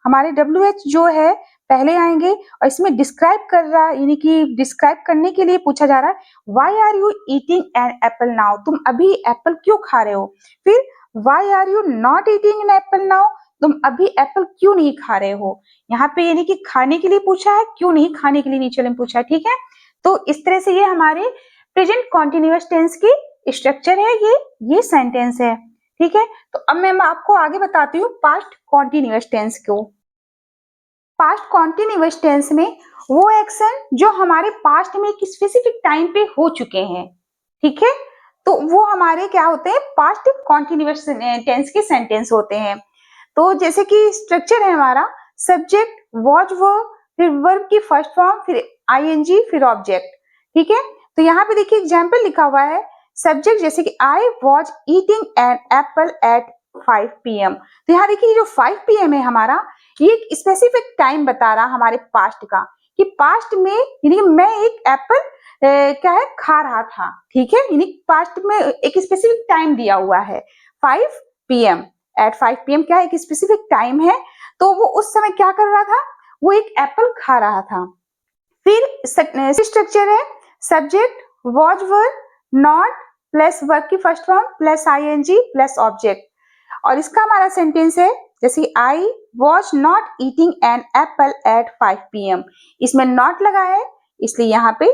हमारे WH जो है पहले आएंगे, और इसमें डिस्क्राइब कर रहा है, यानी कि डिस्क्राइब करने के लिए पूछा जा रहा है why are you eating an apple now, तुम अभी एप्पल क्यों खा रहे हो? फिर why are you not eating an apple now, तुम अभी एप्पल क्यों नहीं खा रहे हो? यहाँ पे यानी कि खाने के लिए पूछा है, क्यों नहीं खाने के लिए नीचे में पूछा है। ठीक है, तो इस तरह से ये हमारे प्रेजेंट कॉन्टिन्यूअस टेंस की स्ट्रक्चर है, ये सेंटेंस है। ठीक है, तो अब मैं आपको आगे बताती हूँ पास्ट कॉन्टिन्यूअस टेंस को। पास्ट कॉन्टिन्यूअस टेंस में वो एक्शन जो हमारे पास्ट में एक स्पेसिफिक टाइम पे हो चुके हैं। ठीक है, तो वो हमारे क्या होते हैं, पास्ट कॉन्टिन्यूअस टेंस के सेंटेंस होते हैं। तो जैसे कि स्ट्रक्चर है हमारा सब्जेक्ट, वॉज वर्ब, फिर वर्ब की फर्स्ट फॉर्म, फिर आईएनजी, फिर ऑब्जेक्ट। ठीक है, तो यहाँ पे देखिए एग्जाम्पल लिखा हुआ है, सब्जेक्ट जैसे कि I was eating an apple at 5 PM। तो यहाँ देखिए जो 5 PM है हमारा, ये एक स्पेसिफिक टाइम बता रहा हमारे पास्ट का, कि पास्ट में यानी कि मैं एक एप्पल क्या है खा रहा था। ठीक है, यानी पास्ट में एक स्पेसिफिक टाइम दिया हुआ है 5 PM, एट 5 PM क्या है, एक स्पेसिफिक टाइम है, तो वो उस समय क्या कर रहा था, वो एक एप्पल खा रहा था। फिर स्ट्रक्चर है subject, was verb, not plus verb की first form plus ING plus object, और इसका हमारा सेंटेंस है जैसे I was not eating an apple at 5 PM। इसमें नॉट लगा है, इसलिए यहाँ पे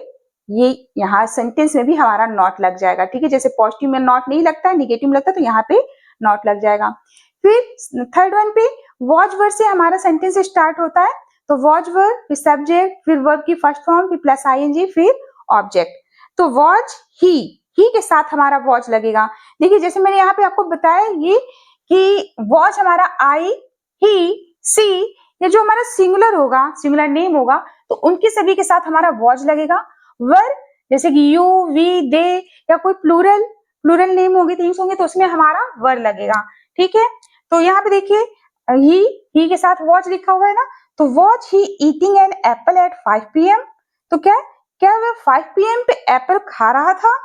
ये यहाँ सेंटेंस में भी हमारा नॉट लग जाएगा। ठीक है, जैसे पॉजिटिव में नॉट नहीं लगता है, निगेटिव में लगता है, तो यहाँ पे नॉट लग जाएगा। फिर थर्ड वन पे वॉज वर्ब से हमारा सेंटेंस स्टार्ट होता है, तो वॉज वर्ब, फिर सब्जेक्ट, फिर वर्ब की फर्स्ट फॉर्म, फिर प्लस आईएनजी, फिर ऑब्जेक्ट। तो वॉज ही के साथ हमारा वॉज लगेगा। देखिए जैसे मैंने यहाँ पे आपको बताया ये कि वॉच हमारा आई, ही, सी, ये जो हमारा सिंगुलर होगा, सिंगुलर नेम होगा, तो उनके सभी के साथ हमारा वॉच लगेगा। वर जैसे कि यू, वी, दे, या कोई प्लूरल नेम होंगे, थिंग्स होंगे, तो उसमें हमारा वर लगेगा। ठीक है, तो यहाँ पे देखिए ही के साथ वॉच लिखा हुआ है ना, तो was he eating an apple at 5 PM। तो क्या वह 5 PM पे एप्पल खा रहा था?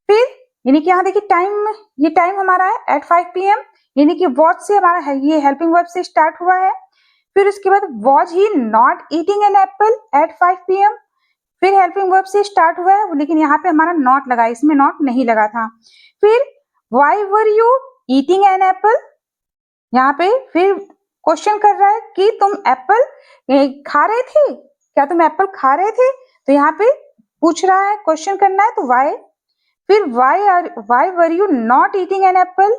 फिर यानी कि यहाँ देखिए टाइम, ये टाइम हमारा है एट 5 PM, यानी कि वॉच से हमारा है, ये हेल्पिंग वर्ब से स्टार्ट हुआ है। फिर उसके बाद was he not eating an apple at 5 PM, फिर हेल्पिंग वर्ब से स्टार्ट हुआ है, लेकिन यहाँ पे हमारा नॉट लगा, इसमें नॉट नहीं लगा था। फिर why were you eating an Apple, यहाँ पे फिर क्वेश्चन कर रहा है कि तुम एप्पल खा रहे थे, क्या तुम एप्पल खा रहे थे? तो यहाँ पे पूछ रहा है, क्वेश्चन करना है, तो वाई। फिर why were you not eating an apple,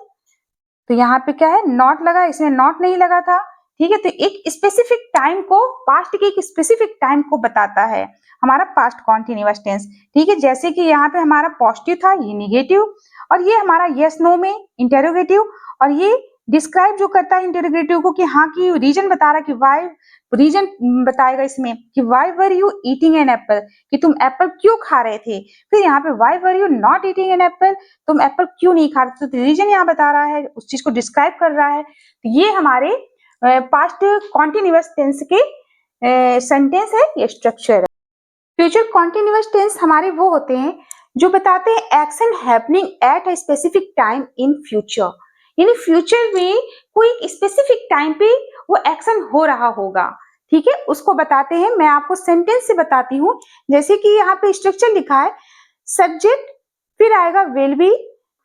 तो यहाँ पे क्या है, नॉट लगा, इसमें नॉट नहीं लगा था। ठीक है, तो एक स्पेसिफिक टाइम को, पास्ट के एक स्पेसिफिक टाइम को बताता है हमारा पास्ट कॉन्टिन्यूअस टेंस। ठीक है, जैसे कि यहाँ पे हमारा पॉजिटिव था, ये निगेटिव, और ये हमारा यस नो में इंटेरोगेटिव, और ये डिस्क्राइब जो करता है इंटेरोगेटिव को कि हाँ कि रीजन बता रहा कि वाई, रीजन बताएगा इसमें कि why were you eating an Apple, कि तुम एप्पल क्यों खा रहे थे। फिर यहाँ पे why were you not eating an Apple, तुम एप्पल क्यों नहीं खा रहे थे, तो रीजन यहाँ बता रहा है, उस चीज को डिस्क्राइब कर रहा है। तो ये हमारे पास्ट कॉन्टिन्यूअस टेंस के सेंटेंस है, ये स्ट्रक्चर है। फ्यूचर कॉन्टिन्यूअस टेंस हमारे वो होते हैं जो बताते हैं action happening at a specific time in future, यानी फ्यूचर में कोई स्पेसिफिक टाइम पे वो एक्शन हो रहा होगा, ठीक है, उसको बताते हैं। मैं आपको सेंटेंस से बताती हूँ, जैसे कि यहाँ पे स्ट्रक्चर लिखा है, सब्जेक्ट, फिर आएगा विल बी,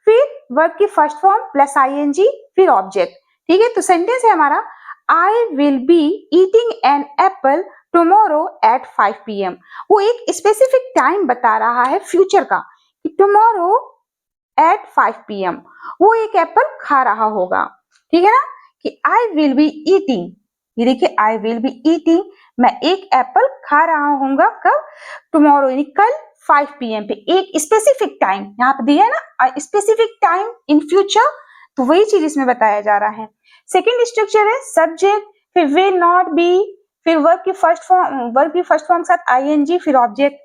फिर वर्ब की फर्स्ट फॉर्म प्लस आईएनजी, फिर ऑब्जेक्ट, ठीक है। तो सेंटेंस है हमारा, I will be eating an apple tomorrow at 5 PM। वो एक स्पेसिफिक टाइम बता रहा है फ्यूचर का कि टुमारो एट 5 PM वो एक एप्पल खा रहा होगा, ठीक है ना, कि आई विल बी ईटिंग, ये देखिए आई विल बी ईटिंग, मैं एक एप्पल खा रहा हूँगा कब, टुमारो यानी कल 5 PM पे, एक स्पेसिफिक टाइम यहाँ पे दिया है ना, स्पेसिफिक टाइम इन फ्यूचर, तो वही चीज इसमें बताया जा रहा है। सेकेंड स्ट्रक्चर है सब्जेक्ट, फिर विल नॉट बी, फिर वर्ब की फर्स्ट फॉर्म के साथ आईएनजी, फिर ऑब्जेक्ट।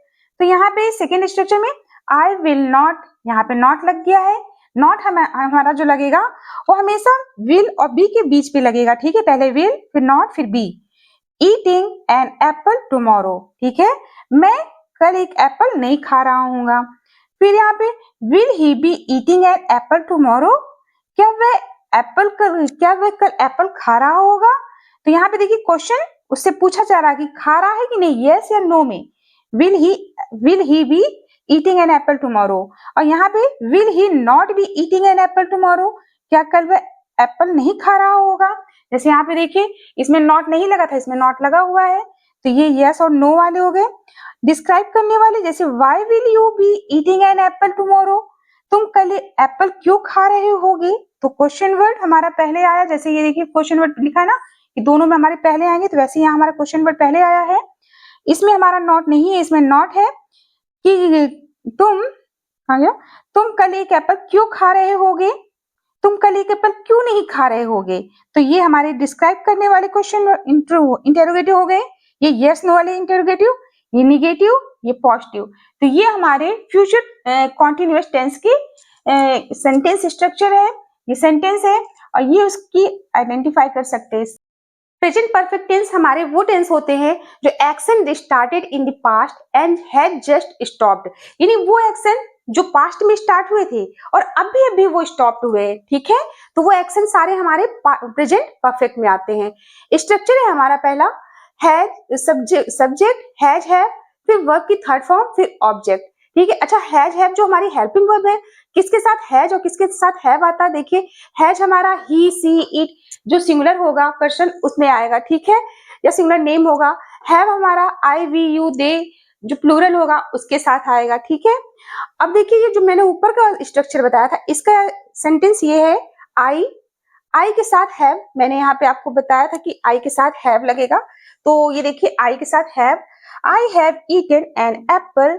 तो यहाँ पे सेकेंड स्ट्रक्चर में आई विल नॉट, यहाँ पे नॉट लग गया है, नॉट हमारा जो लगेगा वो हमेशा विल और बी के बीच पे लगेगा, ठीक है, पहले विल फिर नॉट फिर be. Eating an apple tomorrow, ठीक है, मैं कल एक एप्पल नहीं खा रहा हूँगा। फिर यहाँ पे will he B eating an apple tomorrow, क्या वह कल एप्पल खा रहा होगा। तो यहाँ पे देखिए क्वेश्चन उससे पूछा जा रहा है कि खा रहा है कि नहीं, यस या नो में, will he B eating an apple tomorrow, और यहाँ पे will he not be eating an apple tomorrow, क्या कल वह एप्पल नहीं खा रहा होगा। जैसे यहाँ पे देखिए इसमें नॉट नहीं लगा था, इसमें नॉट लगा हुआ है, तो ये यस और नो वाले हो गए। डिस्क्राइब करने वाले, जैसे why will you B eating an apple tomorrow, तुम कल एप्पल क्यों खा रहे होगे, तो क्वेश्चन वर्ड हमारा पहले आया, जैसे ये देखिए क्वेश्चन वर्ड लिखा है ना कि दोनों में हमारे पहले आएंगे, तो वैसे यहाँ हमारा क्वेश्चन वर्ड पहले आया है। इसमें हमारा नॉट नहीं है, इसमें नॉट है कि तुम कल एक एप्पल क्यों खा रहे होगे, तुम कल एक एप्पल क्यों नहीं खा रहे होगे। तो ये हमारे डिस्क्राइब करने वाले क्वेश्चन इंटेरोगेटिव हो गए, ये यस नो वाले इंटेरोगेटिव, ये निगेटिव, ये पॉजिटिव। तो ये हमारे फ्यूचर कॉन्टिन्यूअस टेंस की सेंटेंस स्ट्रक्चर है, ये सेंटेंस है, और ये उसकी आइडेंटिफाई कर सकते हैं। प्रेजेंट परफेक्ट टेंस हमारे वो टेंस होते हैं जो action started in the past and had just stopped, यानी वो एक्शन जो पास्ट में स्टार्ट हुए थे और अभी अभी वो स्टॉप हुए, ठीक है, तो वो एक्शन सारे हमारे प्रेजेंट परफेक्ट में आते हैं। स्ट्रक्चर है हमारा पहला, हैज सब्जेक्ट हैज है, फिर वर्ब की थर्ड फॉर्म, फिर ऑब्जेक्ट, ठीक है। अच्छा हैज हैव जो हमारी हेल्पिंग वर्ब है, किसके साथ हैज और किसके साथ हैव आता है, देखिए हैज हमारा ही सी इट जो सिंगुलर होगा पर्सन उसमें आएगा, ठीक है, या सिंगुलर नेम होगा। हैव हमारा आई वी यू दे जो प्लूरल होगा उसके साथ आएगा, ठीक है। अब देखिए ये जो मैंने ऊपर का स्ट्रक्चर बताया था, इसका सेंटेंस ये है, आई के साथ हैव, मैंने यहाँ पे आपको बताया था कि आई के साथ हैव लगेगा, तो ये देखिए आई के साथ have, I have eaten an apple,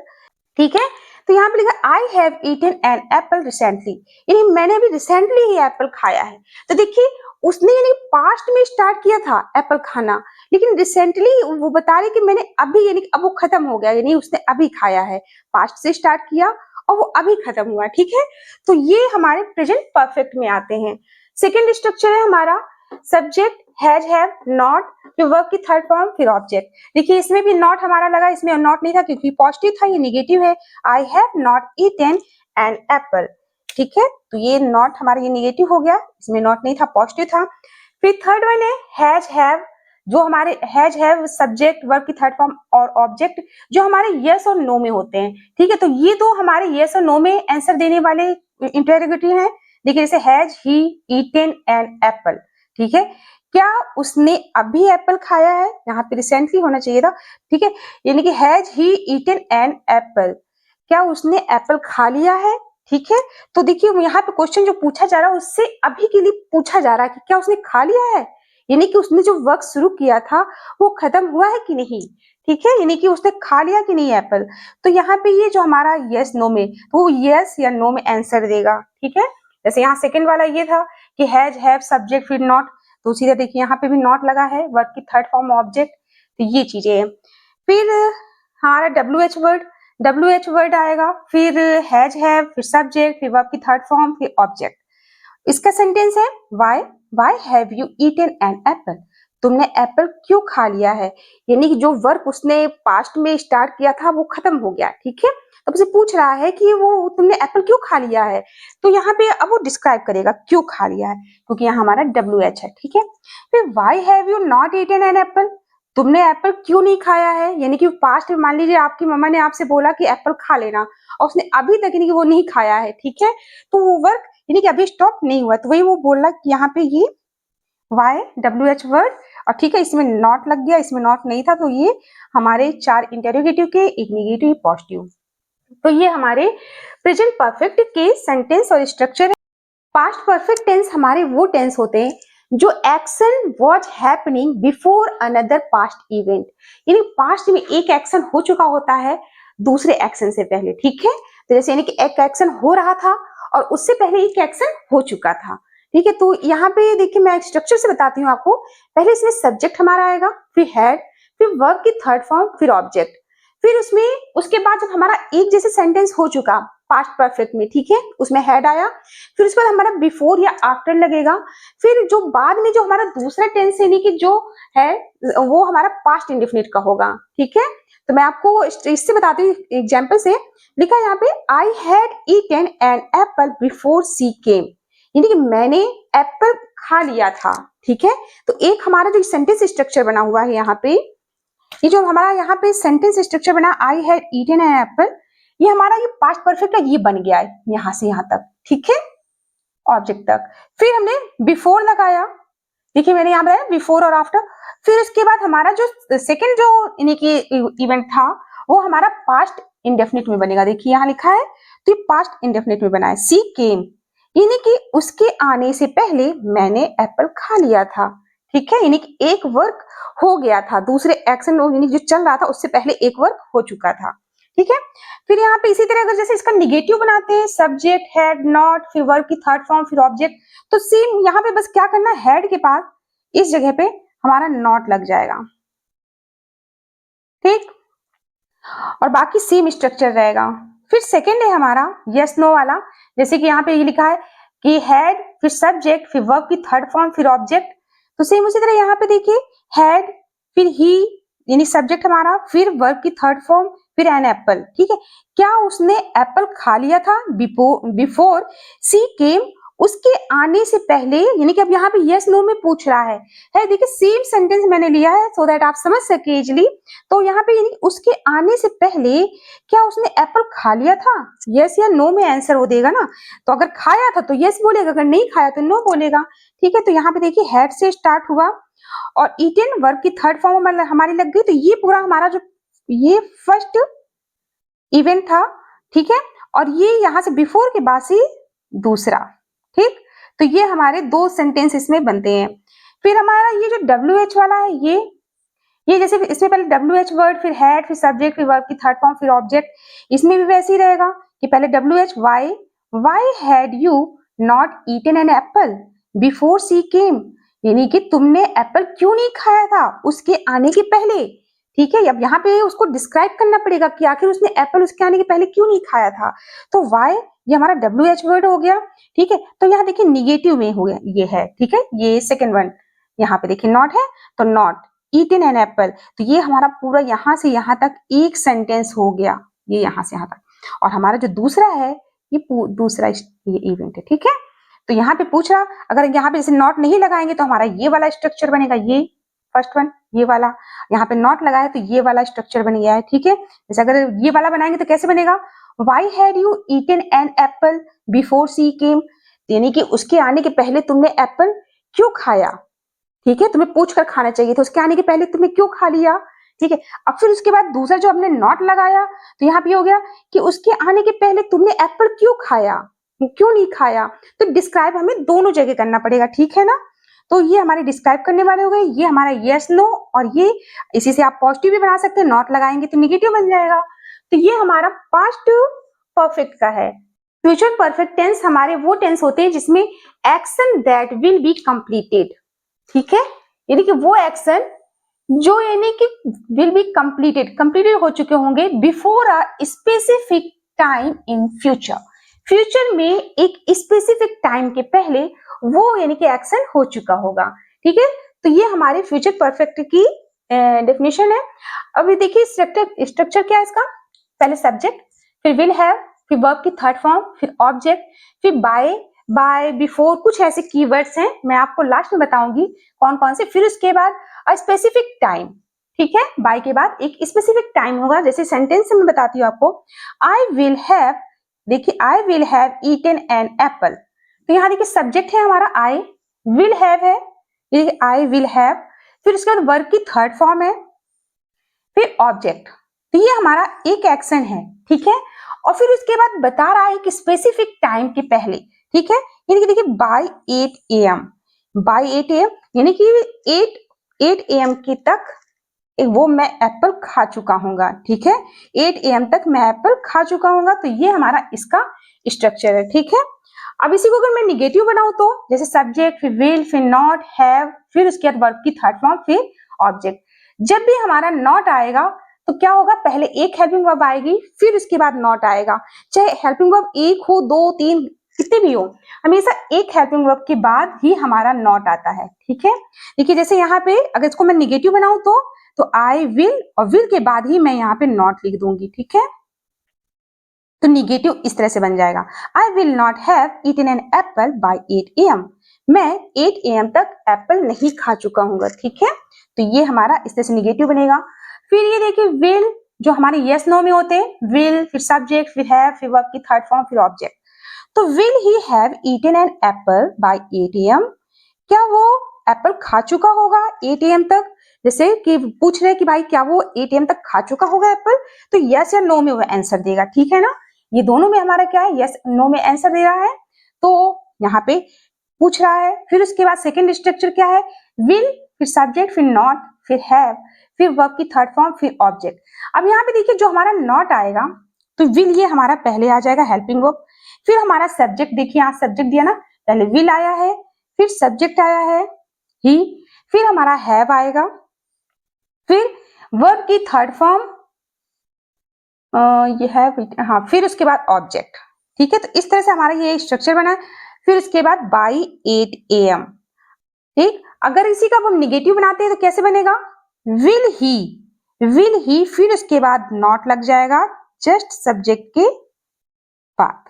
ठीक है। तो यहाँ पे लिखा I have eaten an apple recently, यानी मैंने भी रिसेंटली ही एप्पल खाया है। तो देखिए उसने यानी पास्ट में स्टार्ट किया था एप्पल खाना, लेकिन रिसेंटली वो बता रही कि मैंने अभी, यानी अब वो खत्म हो गया, यानी उसने अभी खाया है, पास्ट से स्टार्ट किया और वो अभी खत्म हुआ, ठीक है। तो ये हमारे प्रेजेंट परफेक्ट में आते हैं। सेकेंड स्ट्रक्चर है हमारा सब्जेक्ट हैज हैव नॉट, फिर वर्ब की थर्ड फॉर्म, फिर ऑब्जेक्ट। देखिए इसमें भी नॉट हमारा लगा, इसमें नॉट नहीं था क्योंकि पॉजिटिव था, ये नेगेटिव है, I have not eaten an apple, ठीक है, तो ये नॉट हमारा ये नेगेटिव हो गया, इसमें नॉट नहीं था पॉजिटिव था। फिर थर्ड वन है हैज हैव, जो हमारे हैज हैव सब्जेक्ट वर्ब की थर्ड फॉर्म और ऑब्जेक्ट जो हमारे यस और नो में होते हैं, ठीक है। तो ये दो हमारे यस और नो में आंसर देने वाले इंटेरोगेटिव हैं। देखिए जैसे has he eaten an apple, ठीक है, क्या उसने अभी एप्पल खाया है, यहाँ पे रिसेंटली होना चाहिए था, ठीक है, यानी कि has he eaten an apple, क्या उसने एप्पल खा लिया है, ठीक है। तो देखिए यहाँ पे क्वेश्चन जो पूछा जा रहा है उससे अभी के लिए पूछा जा रहा है कि क्या उसने खा लिया है, यानी कि उसने जो वर्क शुरू किया था वो खत्म हुआ है कि नहीं, ठीक है, यानी कि उसने खा लिया कि नहीं एप्पल। तो यहाँ पे ये जो हमारा यस नो में, तो वो यस या नो में आंसर देगा, ठीक है। जैसे यहाँ सेकंड वाला ये था कि हैज, हैव, सब्जेक्ट फिर नॉट, तो सीधे देखिए यहाँ पे भी नॉट लगा है, वर्ब की थर्ड फॉर्म ऑब्जेक्ट, तो ये चीजें हैं। फिर हमारा डब्ल्यू एच वर्ड आएगा, फिर हैज, हैव, फिर सब्जेक्ट, फिर वर्ब की थर्ड फॉर्म, फिर ऑब्जेक्ट। इसका सेंटेंस है why have you eaten an apple, तुमने एप्पल क्यों खा लिया है, यानी कि जो वर्क उसने पास्ट में स्टार्ट किया था वो खत्म हो गया, ठीक है। तो उसे पूछ रहा है कि वो तुमने एप्पल क्यों खा लिया है, तो यहाँ पे अब वो डिस्क्राइब करेगा क्यों खा लिया है, क्योंकि यहाँ हमारा डब्ल्यू एच है, ठीक है। फिर why have you not eaten an apple, तुमने एप्पल क्यों नहीं खाया है, यानी कि पास्ट में मान लीजिए आपकी मम्मा ने आपसे बोला कि एप्पल खा लेना और उसने अभी तक यानी कि वो नहीं खाया है, ठीक है। तो वो वर्क यानी कि अभी स्टॉप नहीं हुआ, तो वही वो बोल रहा कि यहाँ पे ये वाई डब्ल्यू एच वर्ड, और ठीक है इसमें नॉट लग गया, इसमें नॉट नहीं था, तो ये हमारे 4 इंटेरोगेटिव के, एक नेगेटिव, पॉजिटिव। तो ये हमारे प्रेजेंट परफेक्ट के सेंटेंस और स्ट्रक्चर है। पास्ट परफेक्ट टेंस हमारे वो टेंस होते हैं जो action was happening before another past event, यानी पास्ट में एक एक्शन हो चुका होता है दूसरे एक्शन से पहले, ठीक है। तो जैसे यानी कि एक एक्शन हो रहा था और उससे पहले एक एक्शन हो चुका था, ठीक है। तो यहाँ पे देखिए मैं स्ट्रक्चर से बताती हूँ आपको। पहले इसमें सब्जेक्ट हमारा आएगा, फिर हेड, फिर वर्ब की थर्ड फॉर्म, फिर ऑब्जेक्ट, फिर उसमें उसके बाद जब हमारा एक जैसे सेंटेंस हो चुका पास्ट परफेक्ट में, ठीक है, उसमें हेड आया, फिर उसके बाद हमारा बिफोर या आफ्टर लगेगा, फिर जो बाद में जो हमारा दूसरा टेंस यानी कि जो है वो हमारा पास्ट इंडेफिनिट का होगा, ठीक है। तो मैं आपको इससे बताती हूँ एग्जाम्पल से। लिखा है यहाँ पे I had eaten an apple before she came, यानी कि मैंने एप्पल खा लिया था, ठीक है। तो एक हमारा जो सेंटेंस स्ट्रक्चर बना हुआ है यहाँ पे, ये जो हमारा यहाँ पे सेंटेंस स्ट्रक्चर बना I had eaten an apple, ये हमारा ये पास्ट परफेक्ट का ये बन गया है यहाँ से यहाँ तक, ठीक है, ऑब्जेक्ट तक। फिर हमने बिफोर लगाया, देखिए मैंने यहाँ बनाया बिफोर और आफ्टर। फिर उसके बाद हमारा जो सेकंड जो यानी कि इवेंट था वो हमारा पास्ट इंडेफिनिट में बनेगा, देखिए यहाँ लिखा है, तो ये पास्ट इंडेफिनिट में बना है, सी केम, यानी कि उसके आने से पहले मैंने एप्पल खा लिया था, ठीक है। यानी कि एक वर्क हो गया था, दूसरे एक्शन यानी जो चल रहा था उससे पहले एक वर्क हो चुका था, ठीक है। फिर यहाँ पे इसी तरह अगर जैसे इसका निगेटिव बनाते हैं, सब्जेक्ट, हेड, नॉट, फिर वर्ब की थर्ड फॉर्म, फिर ऑब्जेक्ट, तो सेम यहाँ पे बस क्या करना है, हेड के पास इस जगह पे हमारा नॉट लग जाएगा, ठीक, और बाकी सेम स्ट्रक्चर रहेगा। फिर सेकंड है हमारा यस नो वाला, जैसे कि यहाँ पे ये लिखा है कि हेड, फिर सब्जेक्ट, फिर वर्ब की थर्ड फॉर्म, फिर ऑब्जेक्ट, तो सेम उसी तरह यहाँ पे देखिए हेड, फिर ही यानी सब्जेक्ट हमारा, फिर वर्ब की थर्ड फॉर्म, फिर एन एप्पल, ठीक है। क्या उसने एप्पल खा लिया था बिफोर सी केम, उसके आने से पहले, यानी कि अब यहाँ पे यस नो में पूछ रहा है देखिए सेम सेंटेंस मैंने लिया है सो दैट आप समझ सके इजिली। तो यहाँ पे यानी उसके आने से पहले क्या उसने एप्पल खा लिया था, यस या नो में आंसर वो देगा ना, तो अगर खाया था तो यस बोलेगा, अगर नहीं खाया तो नो बोलेगा, ठीक है। तो यहाँ पे देखिए हेड से स्टार्ट हुआ और ईटन वर्ब की थर्ड फॉर्म हमारी लग गई, तो ये पूरा हमारा जो ये फर्स्ट इवेंट था, ठीक है, और ये यहाँ से बिफोर के बाद से दूसरा, ठीक। तो ये हमारे दो सेंटेंस इसमें बनते हैं। फिर हमारा ये जो डब्ल्यू एच वाला है, ये जैसे इसमें पहले डब्ल्यू एच वर्ड, फिर हेड, फिर सब्जेक्ट, फिर वर्ब की थर्ड फॉर्म, फिर ऑब्जेक्ट, इसमें भी वैसे ही रहेगा कि पहले W H why had you not eaten an apple before she came, यानी कि तुमने एप्पल क्यों नहीं खाया था उसके आने के पहले, ठीक है। अब यहाँ पे उसको डिस्क्राइब करना पड़ेगा कि आखिर उसने एप्पल उसके आने के पहले क्यों नहीं खाया था, तो वाई ये हमारा डब्ल्यू एच वर्ड हो गया, ठीक है। तो यहाँ देखिए निगेटिव में हो गया, ये है, ठीक है, ये सेकेंड वन, यहाँ पे देखिए नॉट है, तो नॉट ईटन एन एप्पल, तो ये हमारा पूरा यहाँ से यहाँ तक एक सेंटेंस हो गया, ये यहाँ से यहाँ तक। और हमारा जो दूसरा है ये दूसरा ये इवेंट है, ठीक है। तो यहाँ पे पूछ रहा, अगर यहाँ पे जैसे नॉट नहीं लगाएंगे तो हमारा ये वाला स्ट्रक्चर बनेगा, ये फर्स्ट वन, ये वाला, यहाँ पे नॉट लगाया तो ये वाला स्ट्रक्चर बन गया है, ठीक है। जैसे अगर ये वाला बनाएंगे तो कैसे बनेगा, why had you eaten an apple before she came, यानी कि उसके आने के पहले तुमने एप्पल क्यों खाया, ठीक है, तुम्हें पूछ कर खाना चाहिए था, उसके आने के पहले तुमने क्यों खा लिया, ठीक है। अब फिर उसके बाद दूसरा जो हमने नॉट लगाया तो यहाँ पे हो गया कि उसके आने के पहले तुमने एप्पल क्यों खाया, क्यों नहीं खाया, तो डिस्क्राइब हमें दोनों जगह करना पड़ेगा, ठीक है ना। तो ये हमारे डिस्क्राइब करने वाले हो गए, ये हमारा यस नो, और ये इसी से आप पॉजिटिव भी बना सकते हैं, नॉट लगाएंगे तो निगेटिव बन जाएगा। तो ये हमारा पास्ट परफेक्ट का है। फ्यूचर परफेक्ट टेंस हमारे वो टेंस होते हैं जिसमें action that will be completed, ठीक है, यानी कि वो एक्शन जो यानी कि विल बी कंप्लीटेड हो चुके होंगे before a specific time in future. Future में एक स्पेसिफिक टाइम के पहले वो यानी कि एक्शन हो चुका होगा, ठीक है। तो ये हमारे फ्यूचर परफेक्ट की डेफिनेशन है। अभी देखिए स्ट्रक्चर क्या है इसका, पहले सब्जेक्ट, फिर विल हैव, फिर वर्ब की थर्ड फॉर्म, फिर ऑब्जेक्ट, फिर बाय बिफोर, कुछ ऐसे कीवर्ड्स हैं मैं आपको लास्ट में बताऊंगी कौन कौन से। फिर उसके बाद अ स्पेसिफिक टाइम, ठीक है, बाय के बाद एक स्पेसिफिक टाइम होगा। जैसे सेंटेंस में बताती हूँ आपको, आई विल हैव, देखिए I will have eaten an apple, तो यहाँ देखिए सब्जेक्ट है हमारा आई, विल हैव है, ये आई विल हैव, फिर उसके बाद वर्ब की थर्ड फॉर्म है, फिर ऑब्जेक्ट, तो ये हमारा एक एक्शन है, ठीक है। और फिर उसके बाद बता रहा है कि स्पेसिफिक टाइम के पहले, ठीक है, यानी कि देखिए बाय 8 AM, बाय 8 AM यानी कि 8 AM के तक वो मैं एप्पल खा चुका हूंगा, ठीक है, 8 AM तक मैं एप्पल खा चुका हूंगा। तो ये हमारा इसका स्ट्रक्चर है, ठीक है। अब इसी को अगर मैं निगेटिव बनाऊं तो जैसे सब्जेक्ट, फिर विल, फिर नॉट, हैव, फिर उसके बाद वर्ब की थर्ड फॉर्म, फिर ऑब्जेक्ट। जब भी हमारा नॉट आएगा तो क्या होगा, पहले एक हेल्पिंग वर्ब आएगी, फिर उसके बाद नॉट आएगा। चाहे हेल्पिंग वर्ब एक हो, दो, तीन, कितने भी हो, हमेशा एक हेल्पिंग वर्ब के बाद ही हमारा नॉट आता है, ठीक है। देखिए जैसे यहाँ पे अगर इसको मैं निगेटिव बनाऊं तो आई विल और विल के बाद ही मैं यहाँ पे नॉट लिख दूंगी, ठीक है। तो निगेटिव इस तरह से बन जाएगा, I will not have eaten an apple by 8 AM, मैं 8 AM तक एप्पल नहीं खा चुका हूंगा, ठीक है। तो ये हमारा इस तरह से निगेटिव बनेगा। फिर ये देखिए विल, जो हमारे यस नो में होते हैं, विल, फिर सब्जेक्ट, फिर हैव, फिर वर्ब की थर्ड फॉर्म, फिर ऑब्जेक्ट। तो will he have eaten an apple by 8 AM, क्या वो एप्पल खा चुका होगा 8 AM तक, जैसे कि पूछ रहे हैं कि भाई क्या वो 8 AM तक खा चुका होगा एप्पल, तो यस या नो में वो आंसर देगा, ठीक है ना। ये दोनों में हमारा क्या है, यस नो में आंसर दे रहा है, तो यहाँ पे पूछ रहा है। फिर उसके बाद सेकंड स्ट्रक्चर क्या है, विल, फिर सब्जेक्ट, फिर नॉट, फिर हैव, फिर वर्ब की थर्ड फॉर्म, फिर ऑब्जेक्ट। अब यहाँ पे देखिए जो हमारा नॉट आएगा तो विल ये हमारा पहले आ जाएगा हेल्पिंग वर्ब, फिर हमारा सब्जेक्ट, देखिए यहाँ सब्जेक्ट दिया ना, पहले विल आया है, फिर सब्जेक्ट आया है ही, फिर हमारा हैव आएगा, फिर वर्ब की थर्ड फॉर्म, ये है, हाँ, फिर उसके बाद ऑब्जेक्ट, ठीक है। तो इस तरह से हमारा ये स्ट्रक्चर बना है। फिर उसके बाद बाई 8 AM, ठीक। अगर इसी का हम निगेटिव बनाते हैं तो कैसे बनेगा, विल ही, फिर उसके बाद नॉट लग जाएगा जस्ट सब्जेक्ट के बाद,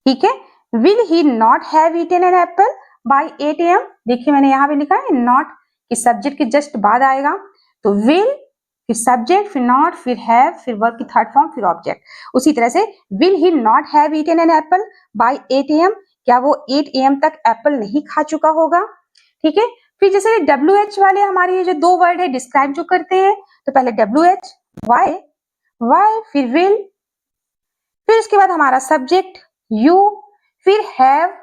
ठीक है। Will he not have eaten an apple by 8 AM, देखिए मैंने यहाँ पे लिखा है नॉट कि सब्जेक्ट के जस्ट बाद आएगा, तो विल, फिर सब्जेक्ट, फिर नॉट, फिर हैव, फिर वर्ब की थर्ड फॉर्म, फिर ऑब्जेक्ट। उसी तरह से will he not have eaten an apple by 8 AM, क्या वो 8 AM तक एप्पल नहीं खा चुका होगा, ठीक है। फिर जैसे WH वाले हमारे ये जो दो वर्ड है डिस्क्राइब जो करते हैं, तो पहले WH, वाई, फिर विल, फिर उसके बाद हमारा सब्जेक्ट यू, फिर हैव,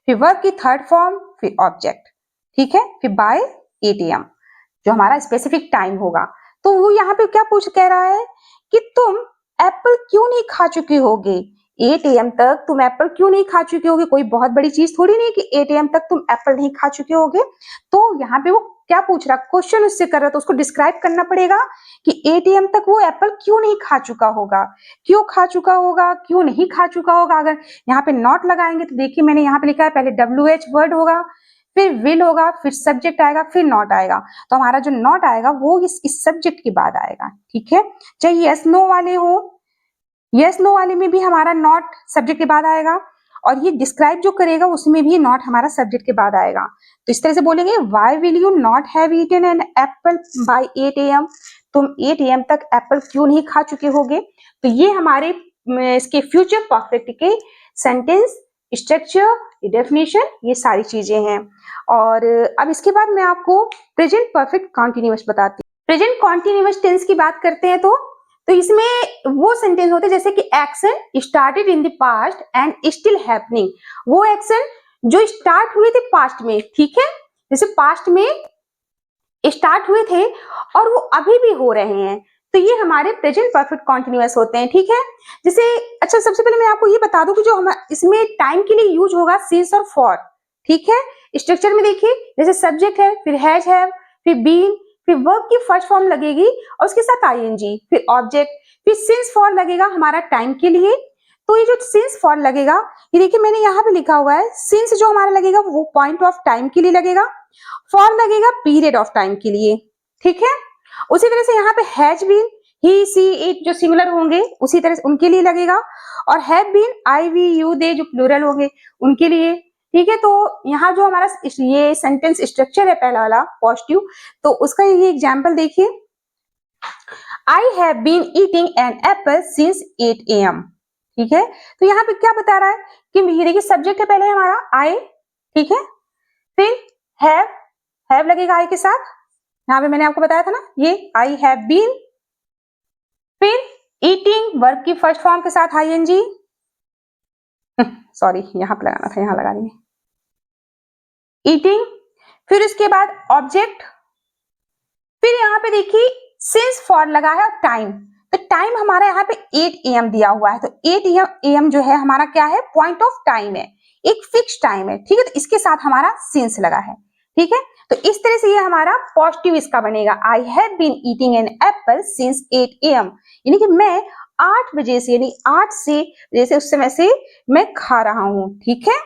फिर वर्ब की थर्ड फॉर्म, फिर ऑब्जेक्ट, ठीक है। फिर बाय 8 AM जो हमारा स्पेसिफिक टाइम होगा। तो वो यहाँ पे क्या पूछ कह रहा है कि तुम एप्पल क्यों नहीं खा चुके होगे 8 AM तक, तुम एप्पल क्यों नहीं खा चुके होगे, कोई बहुत बड़ी चीज थोड़ी नहीं कि 8 AM तक तुम एप्पल नहीं खा चुके होगे। तो यहाँ पे वो क्या पूछ रहा, क्वेश्चन उससे कर रहा, तो उसको डिस्क्राइब करना पड़ेगा कि 8 AM तक वो एप्पल क्यों नहीं खा चुका होगा, क्यों खा चुका होगा, क्यों नहीं खा चुका होगा। अगर यहाँ पे नॉट लगाएंगे तो देखिए मैंने यहाँ पे लिखा है पहले WH वर्ड होगा, फिर विल होगा, फिर सब्जेक्ट आएगा, फिर नॉट आएगा। तो हमारा जो नॉट आएगा वो इस सब्जेक्ट के बाद आएगा, ठीक है। चाहे यस नो वाले हो, यस नो वाले में भी हमारा नॉट सब्जेक्ट के बाद आएगा, और ये डिस्क्राइब जो करेगा उसमें भी नॉट हमारा सब्जेक्ट के बाद आएगा। तो इस तरह से बोलेंगे why will you not have eaten an apple by 8 AM, तुम 8 AM तक एप्पल क्यों नहीं खा चुके होगे। तो ये हमारे इसके फ्यूचर परफेक्ट के सेंटेंस स्ट्रक्चर, डेफिनेशन, ये सारी चीजें हैं। और अब इसके बाद मैं आपको प्रेजेंट परफेक्ट कॉन्टिन्यूअस बताती हूँ। प्रेजेंट कॉन्टिन्यूअस टेंस की बात करते हैं तो इसमें वो सेंटेंस होते हैं जैसे कि action started in the past and still happening, वो एक्शन जो स्टार्ट हुए थे पास्ट में, ठीक है, जैसे पास्ट में स्टार्ट हुए थे और वो अभी भी हो रहे हैं, तो ये हमारे प्रेजेंट परफेक्ट कॉन्टिन्यूअस होते हैं, ठीक है। जैसे अच्छा सबसे पहले मैं आपको ये बता दूं कि जो हम इसमें टाइम के लिए यूज होगा सिंस और फॉर, ठीक है। स्ट्रक्चर में देखिए जैसे सब्जेक्ट है, फिर हैज है, फिर बीन, फिर वर्ब की फर्स्ट फॉर्म लगेगी और उसके साथ आईएनजी, फिर ऑब्जेक्ट, फिर सिंस फॉर लगेगा हमारा टाइम के लिए। तो ये जो सिंस फॉर लगेगा, ये देखिए मैंने यहाँ पे लिखा हुआ है, सिंस जो हमारा लगेगा वो पॉइंट ऑफ टाइम के लिए लगेगा, फॉर लगेगा पीरियड ऑफ टाइम के लिए, ठीक है। उसी तरह से यहाँ पे has been, he she it जो सिंगुलर होंगे उसी तरह से उनके लिए लगेगा, और have been I we you they जो प्लूरल होंगे उनके लिए, ठीक है। तो यहाँ जो हमारा ये सेंटेंस स्ट्रक्चर है पहला वाला पॉजिटिव, तो उसका ये एग्जाम्पल देखिए, I have been eating an apple since 8 AM, ठीक है। तो यहाँ पे क्या बता रहा है कि ये देखिए सब्जेक्ट है पहले हमारा आई, ठीक है, फिर हैव लगेगा आई के साथ, यहाँ पे मैंने आपको बताया था ना ये आई हैव बीन, फिर ईटिंग वर्ब की फर्स्ट फॉर्म के साथ आईएनजी, सॉरी यहाँ पे लगाना था, यहाँ लगा देंगे ईटिंग, फिर उसके बाद ऑब्जेक्ट, फिर यहाँ पे देखिए सिंस फॉर लगा है और टाइम, तो टाइम हमारा यहाँ पे 8 AM दिया हुआ है, तो 8 AM जो है हमारा क्या है, पॉइंट ऑफ टाइम है, एक फिक्स टाइम है, ठीक है। तो इसके साथ हमारा सिंस लगा है, ठीक है। तो इस तरह से ये हमारा पॉजिटिव इसका बनेगा, I have been eating an apple since 8 AM, यानी कि मैं 8 बजे से, यानी 8 से जैसे उस समय से मैं खा रहा हूँ, ठीक है।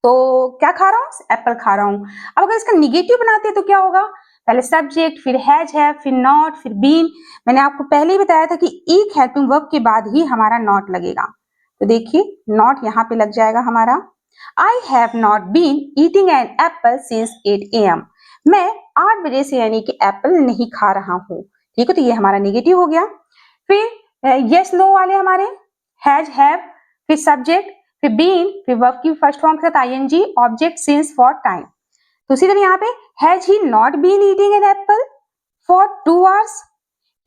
तो क्या खा रहा हूँ, एप्पल खा रहा हूँ। अब अगर इसका निगेटिव बनाते हैं तो क्या होगा, पहले सब्जेक्ट, फिर हैज है, फिर नॉट, फिर बीन। मैंने आपको पहले ही बताया था कि एक हेल्पिंग वर्ब के बाद ही हमारा नॉट लगेगा, तो देखिए नॉट यहाँ पे लग जाएगा हमारा, I have not been eating an apple since 8 AM, मैं 8 बजे से यानी कि एप्पल नहीं खा रहा हूँ, ठीक है। तो ये हमारा निगेटिव हो गया। फिर यस नो वाले हमारे हैज, हैव, फिर सब्जेक्ट, फिर बीन, फिर वर्ब की फर्स्ट फॉर्म के साथ ING, object, since, for, time. तो इसी तरह यहाँ पे has he not been eating an apple for 2 hours,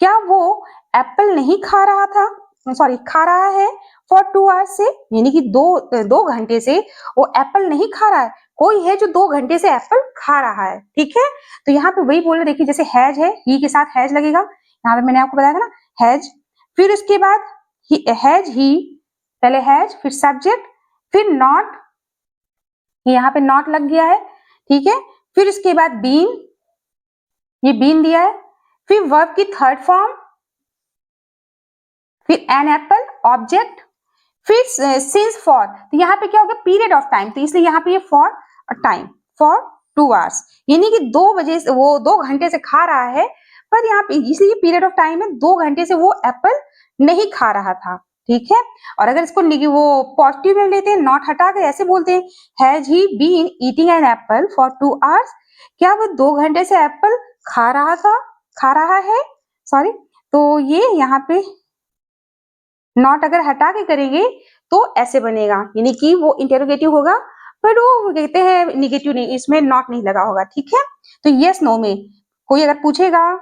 क्या वो एप्पल नहीं खा रहा था, सॉरी खा रहा है फॉर 2 hours से, यानी कि दो घंटे से वो एप्पल नहीं खा रहा है, कोई है जो 2 घंटे से एप्पल खा रहा है, ठीक है। तो यहाँ पे वही बोल रहे, देखिए जैसे हैज है, ही के साथ हैज लगेगा, यहाँ पे मैंने आपको बताया था ना हैज, फिर उसके बाद हैज ही, पहले हैज, फिर सब्जेक्ट, फिर नॉट, यहाँ पे नॉट लग गया है, ठीक है। फिर उसके बाद बीन, ये बीन दिया है, फिर वर्ब की थर्ड फॉर्म, फिर एन एप्पल, ऑब्जेक्ट, फिर सिंस फॉर, तो यहाँ पे क्या होगा पीरियड ऑफ टाइम, तो इसलिए यहाँ पे ये फॉर टाइम, फॉर 2 hours, यानी कि 2 बजे से वो 2 घंटे से खा रहा है, पर यहाँ पे इसलिए पीरियड ऑफ टाइम है, 2 घंटे से वो एप्पल नहीं खा रहा था, ठीक है। और अगर इसको वो पॉजिटिव में लेते हैं, नॉट हटा के ऐसे बोलते हैं, has he been eating an apple for 2 hours, क्या वो 2 घंटे से एप्पल खा रहा है, सॉरी। तो ये यहाँ पे नॉट अगर हटा के करेंगे तो ऐसे बनेगा, यानी कि वो इंटेरोगेटिव होगा, पर वो कहते हैं निगेटिव नहीं, इसमें नॉट नहीं लगा होगा, ठीक है। तो यस नो में कोई अगर पूछेगा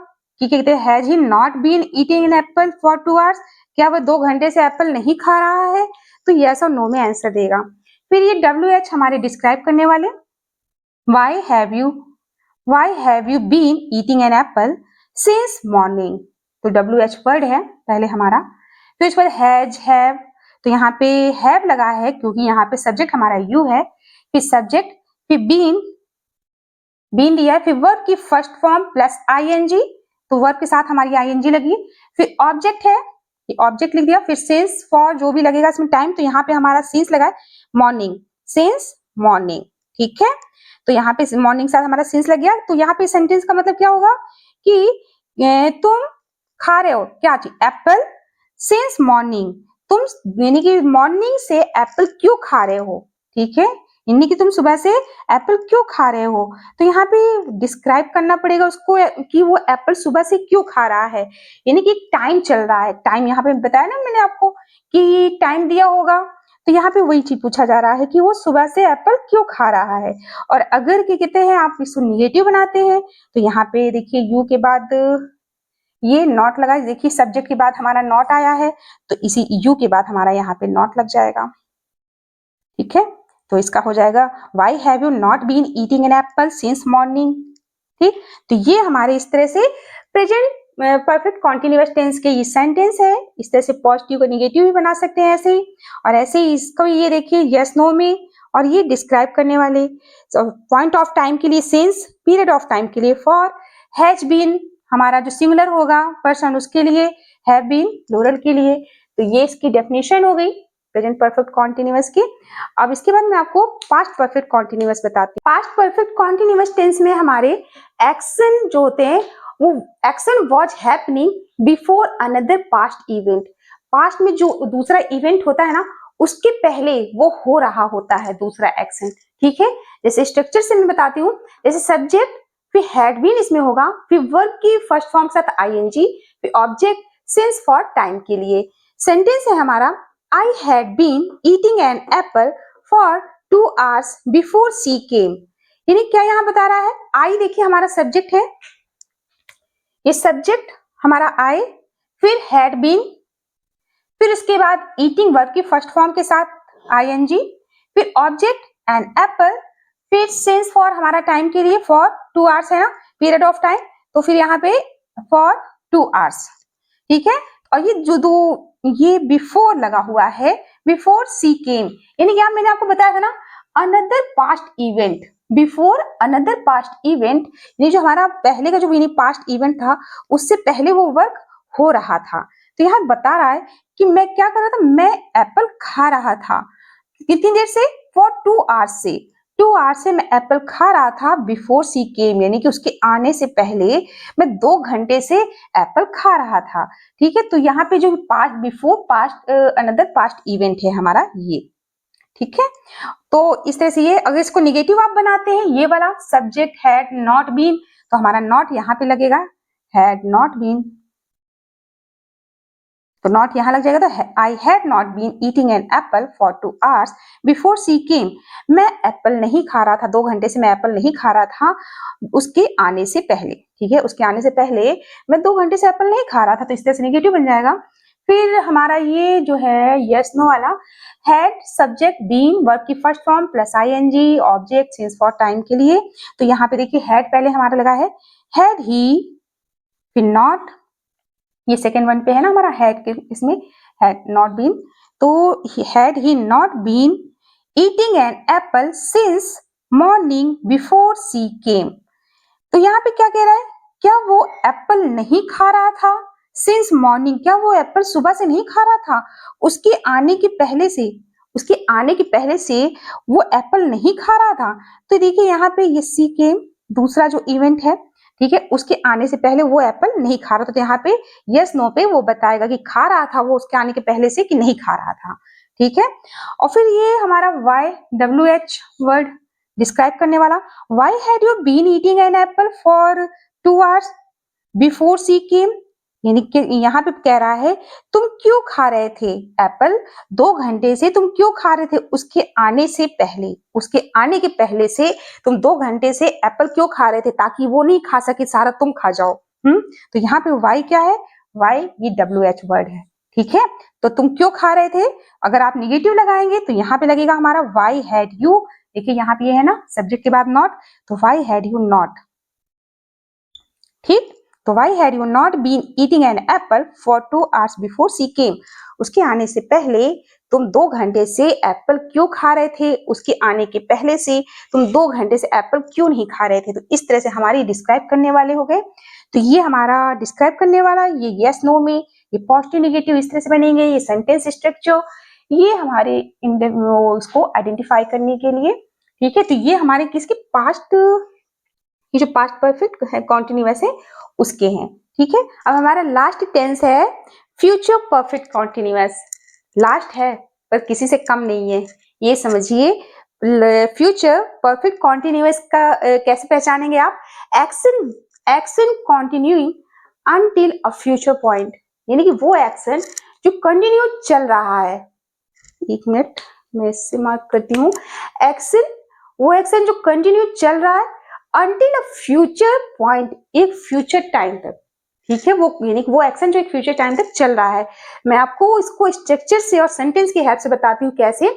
कि कहते हैं has he not been eating an apple for 2 hours, क्या वह 2 घंटे से एप्पल नहीं खा रहा है, तो यस और नो में आंसर देगा। फिर ये WH हमारे डिस्क्राइब करने वाले, why have you been eating an apple since morning, तो WH वर्ड है पहले हमारा, तो इस पर हैज, हैव, तो यहाँ पे हैव लगा है क्योंकि यहाँ पे सब्जेक्ट हमारा यू है, फिर सब्जेक्ट, फिर बीन दिया है, फिर वर्ब की फर्स्ट फॉर्म प्लस आईएनजी, तो वर्ब के साथ हमारी आईएनजी लगी, फिर ऑब्जेक्ट है, ये ऑब्जेक्ट लिख दिया, फिर सिंस फॉर जो भी लगेगा इसमें टाइम, तो यहाँ पे हमारा सिंस लगा है, मॉर्निंग, सिंस मॉर्निंग, ठीक है। तो यहाँ पे मॉर्निंग के साथ हमारा सिंस लग गया, तो यहाँ पे सेंटेंस का मतलब क्या होगा कि तुम खा रहे हो क्या चीज, एप्पल सिंस मॉर्निंग, तुम यानी कि मॉर्निंग से एप्पल क्यों खा रहे हो, ठीक है, यानी कि तुम सुबह से एप्पल क्यों खा रहे हो। तो यहाँ पे डिस्क्राइब करना पड़ेगा उसको कि वो एप्पल सुबह से क्यों खा रहा है, यानी कि टाइम चल रहा है, टाइम यहाँ पे बताया ना मैंने आपको कि टाइम दिया होगा, तो यहाँ पे वही चीज पूछा जा रहा है कि वो सुबह से एप्पल क्यों खा रहा है। और अगर क्या कहते हैं आप इसको निगेटिव बनाते हैं, तो यहाँ पे देखिए यू के बाद ये नॉट लगा, देखिए सब्जेक्ट के बाद हमारा नॉट आया है, तो इसी यू के बाद हमारा यहाँ पे नॉट लग जाएगा, ठीक है। तो इसका हो जाएगा why have you not been eating an apple since morning, ठीक। तो ये हमारे इस तरह से प्रेजेंट परफेक्ट कॉन्टिन्यूअस टेंस के ये सेंटेंस है। इस तरह से पॉजिटिव को निगेटिव भी बना सकते हैं ऐसे ही, और ऐसे ही इसको ये देखिए यस नो में, और ये डिस्क्राइब करने वाले पॉइंट ऑफ टाइम के लिए सिंस, पीरियड ऑफ टाइम के लिए फॉर, हैज बीन हमारा जो सिंगुलर होगा पर्सन उसके लिए, हैव बीन प्लूरल के लिए। तो ये इसकी डेफिनेशन हो गई प्रेजेंट परफेक्ट कॉन्टिन्यूअस की। अब इसके बाद मैं आपको पास्ट परफेक्ट कॉन्टिन्यूअस बताती हूँ। पास्ट परफेक्ट कॉन्टिन्यूअस टेंस में हमारे एक्शन जो होते हैं वो action was happening before another past event. Past में जो दूसरा इवेंट होता है ना उसके पहले वो हो रहा होता है दूसरा एक्शन, ठीक है। जैसे स्ट्रक्चर से मैं बताती हूँ, जैसे सब्जेक्ट फिर हैड बीन इसमें होगा, फिर वर्ब की फर्स्ट फॉर्म के साथ आईएनजी, फिर ऑब्जेक्ट सिंस फॉर टाइम के लिए। सेंटेंस है हमारा I had been eating an apple for 2 hours before she came. यानी क्या यहाँ बता रहा है, आई देखिए हमारा सब्जेक्ट है, ये सब्जेक्ट हमारा आई, फिर हैड बीन, फिर उसके बाद ईटिंग वर्ब की फर्स्ट फॉर्म के साथ आईएनजी, फिर ऑब्जेक्ट एंड एप्पल, फिर सिंस फॉर हमारा टाइम के लिए, फॉर 2 hours है ना पीरियड ऑफ टाइम, तो फिर यहाँ पे फॉर 2 hours, ठीक है। और ये जो दो ये बिफोर लगा हुआ है, बिफोर सी केम, यानी क्या मैंने आपको बताया था ना another past event, before another past event, ये जो हमारा पहले का जो पास्ट इवेंट था उससे पहले वो वर्क हो रहा था। तो यहाँ बता रहा है कि मैं क्या कर रहा था, मैं एप्पल खा रहा था, कितनी देर से, फॉर 2 hours से, 2 hours से मैं एप्पल खा रहा था बिफोर सी केम, यानी कि उसके आने से पहले मैं 2 घंटे से एप्पल खा रहा था, ठीक है। तो यहाँ पे जो past before past another past event है हमारा ये, ठीक है। तो इस तरह से ये अगर इसको निगेटिव आप बनाते हैं, ये वाला सब्जेक्ट हैड नॉट बीन, तो हमारा नॉट यहाँ पे लगेगा, हैड नॉट बीन, तो नॉट यहाँ लग जाएगा, तो I had not been eating an apple for 2 hours before she came. मैं एप्पल नहीं खा रहा था, 2 घंटे से मैं एप्पल नहीं खा रहा था उसके आने से पहले, ठीक है। उसके आने से पहले मैं 2 घंटे से एप्पल नहीं खा रहा था, तो इस तरह से नेगेटिव बन जाएगा। फिर हमारा ये जो है यस नो वाला, हैड सब्जेक्ट बीन वर्ब की first form plus ING object since for time के लिए। तो यहाँ पे देखिए हैड पहले हमारा लगा है, हैड ही, फिर नॉट, ये सेकेंड वन पे है ना हमारा हैड के, इसमें हैड नॉट बीन, तो had he not been eating an apple since morning before she came. तो यहाँ पे क्या कह रहा है, क्या वो एप्पल नहीं खा रहा था सिंस मॉर्निंग, क्या वो एप्पल सुबह से नहीं खा रहा था, उसके आने के पहले से, उसके आने के पहले से वो एप्पल नहीं खा रहा था। तो देखिए यहाँ पे ये शी केम दूसरा जो इवेंट है, ठीक है, उसके आने से पहले वो एप्पल नहीं खा रहा था, तो यहाँ पे यस नो पे वो बताएगा कि खा रहा था वो उसके आने के पहले से कि नहीं खा रहा था, ठीक है। और फिर ये हमारा why W H word describe करने वाला, why had you been eating an apple for 2 hours before she came, यानी कि यहाँ पे कह रहा है तुम क्यों खा रहे थे एप्पल 2 घंटे से, तुम क्यों खा रहे थे उसके आने से पहले, उसके आने के पहले से तुम 2 घंटे से एप्पल क्यों खा रहे थे, ताकि वो नहीं खा सके सारा तुम खा जाओ। तो यहाँ पे वाई क्या है, वाई ये डब्ल्यू एच वर्ड है, ठीक है। तो तुम क्यों खा रहे थे, अगर आप निगेटिव लगाएंगे तो यहाँ पे लगेगा हमारा वाई हैड यू, देखिए यहाँ पे ये है ना सब्जेक्ट के बाद नॉट, तो वाई हैड यू नॉट, ठीक। तो why had you not been eating an apple for 2 hours before she came, उसके आने से पहले तुम 2 घंटे से एप्पल क्यों खा रहे थे, उसके आने के पहले से तुम 2 घंटे से एप्पल क्यों नहीं खा रहे थे। तो इस तरह से हमारी डिस्क्राइब करने वाले हो गए। तो ये हमारा डिस्क्राइब करने वाला, ये यस नो में, ये पॉजिटिव निगेटिव इस तरह से बनेंगे, ये सेंटेंस स्ट्रक्चर, ये हमारे इसको आइडेंटिफाई करने के लिए, ठीक है। तो ये हमारे किसके पास्ट, ये जो पास्ट परफेक्ट है कॉन्टिन्यूअस है उसके हैं, ठीक है। अब हमारा लास्ट टेंस है फ्यूचर परफेक्ट कॉन्टिन्यूअस, लास्ट है पर किसी से कम नहीं है, ये समझिए। फ्यूचर परफेक्ट कॉन्टिन्यूअस का कैसे पहचानेंगे आप, action action continuing until a future point, यानी कि वो एक्शन जो कंटिन्यू चल रहा है, एक मिनट मैं इससे मार्क करती हूँ, एक्शन वो एक्शन जो कंटिन्यू चल रहा है अनटिल अ फ्यूचर पॉइंट, एक फ्यूचर टाइम तक, ठीक है। वो यानी कि वो एक्शन जो एक फ्यूचर टाइम तक चल रहा है। मैं आपको इसको स्ट्रक्चर से और सेंटेंस की हेल्प से बताती हूँ कैसे।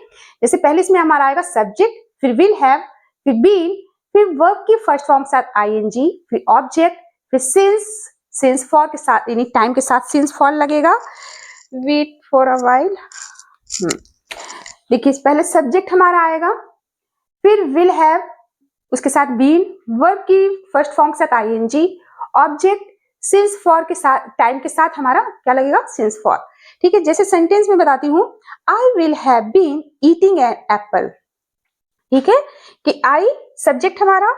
जैसे पहले इसमें हमारा आएगा सब्जेक्ट, फिर विल हैव, फिर बीन, फिर वर्ब की फर्स्ट फॉर्म के साथ आईएनजी, फिर ऑब्जेक्ट, फिर सिंस, सिंस फॉर के साथ यानी टाइम के साथ सिंस फॉर लगेगा। Wait for a while. देखिए पहले सब्जेक्ट हमारा आएगा, फिर विल हैव, उसके साथ बीन, वर्ब की फर्स्ट फॉर्म के साथ आईएनजी, ऑब्जेक्ट, सिंस फॉर के साथ टाइम के साथ हमारा क्या लगेगा, सिंस फॉर। ठीक है, जैसे सेंटेंस में बताती हूँ, I will have been eating an apple. ठीक है, कि आई सब्जेक्ट हमारा,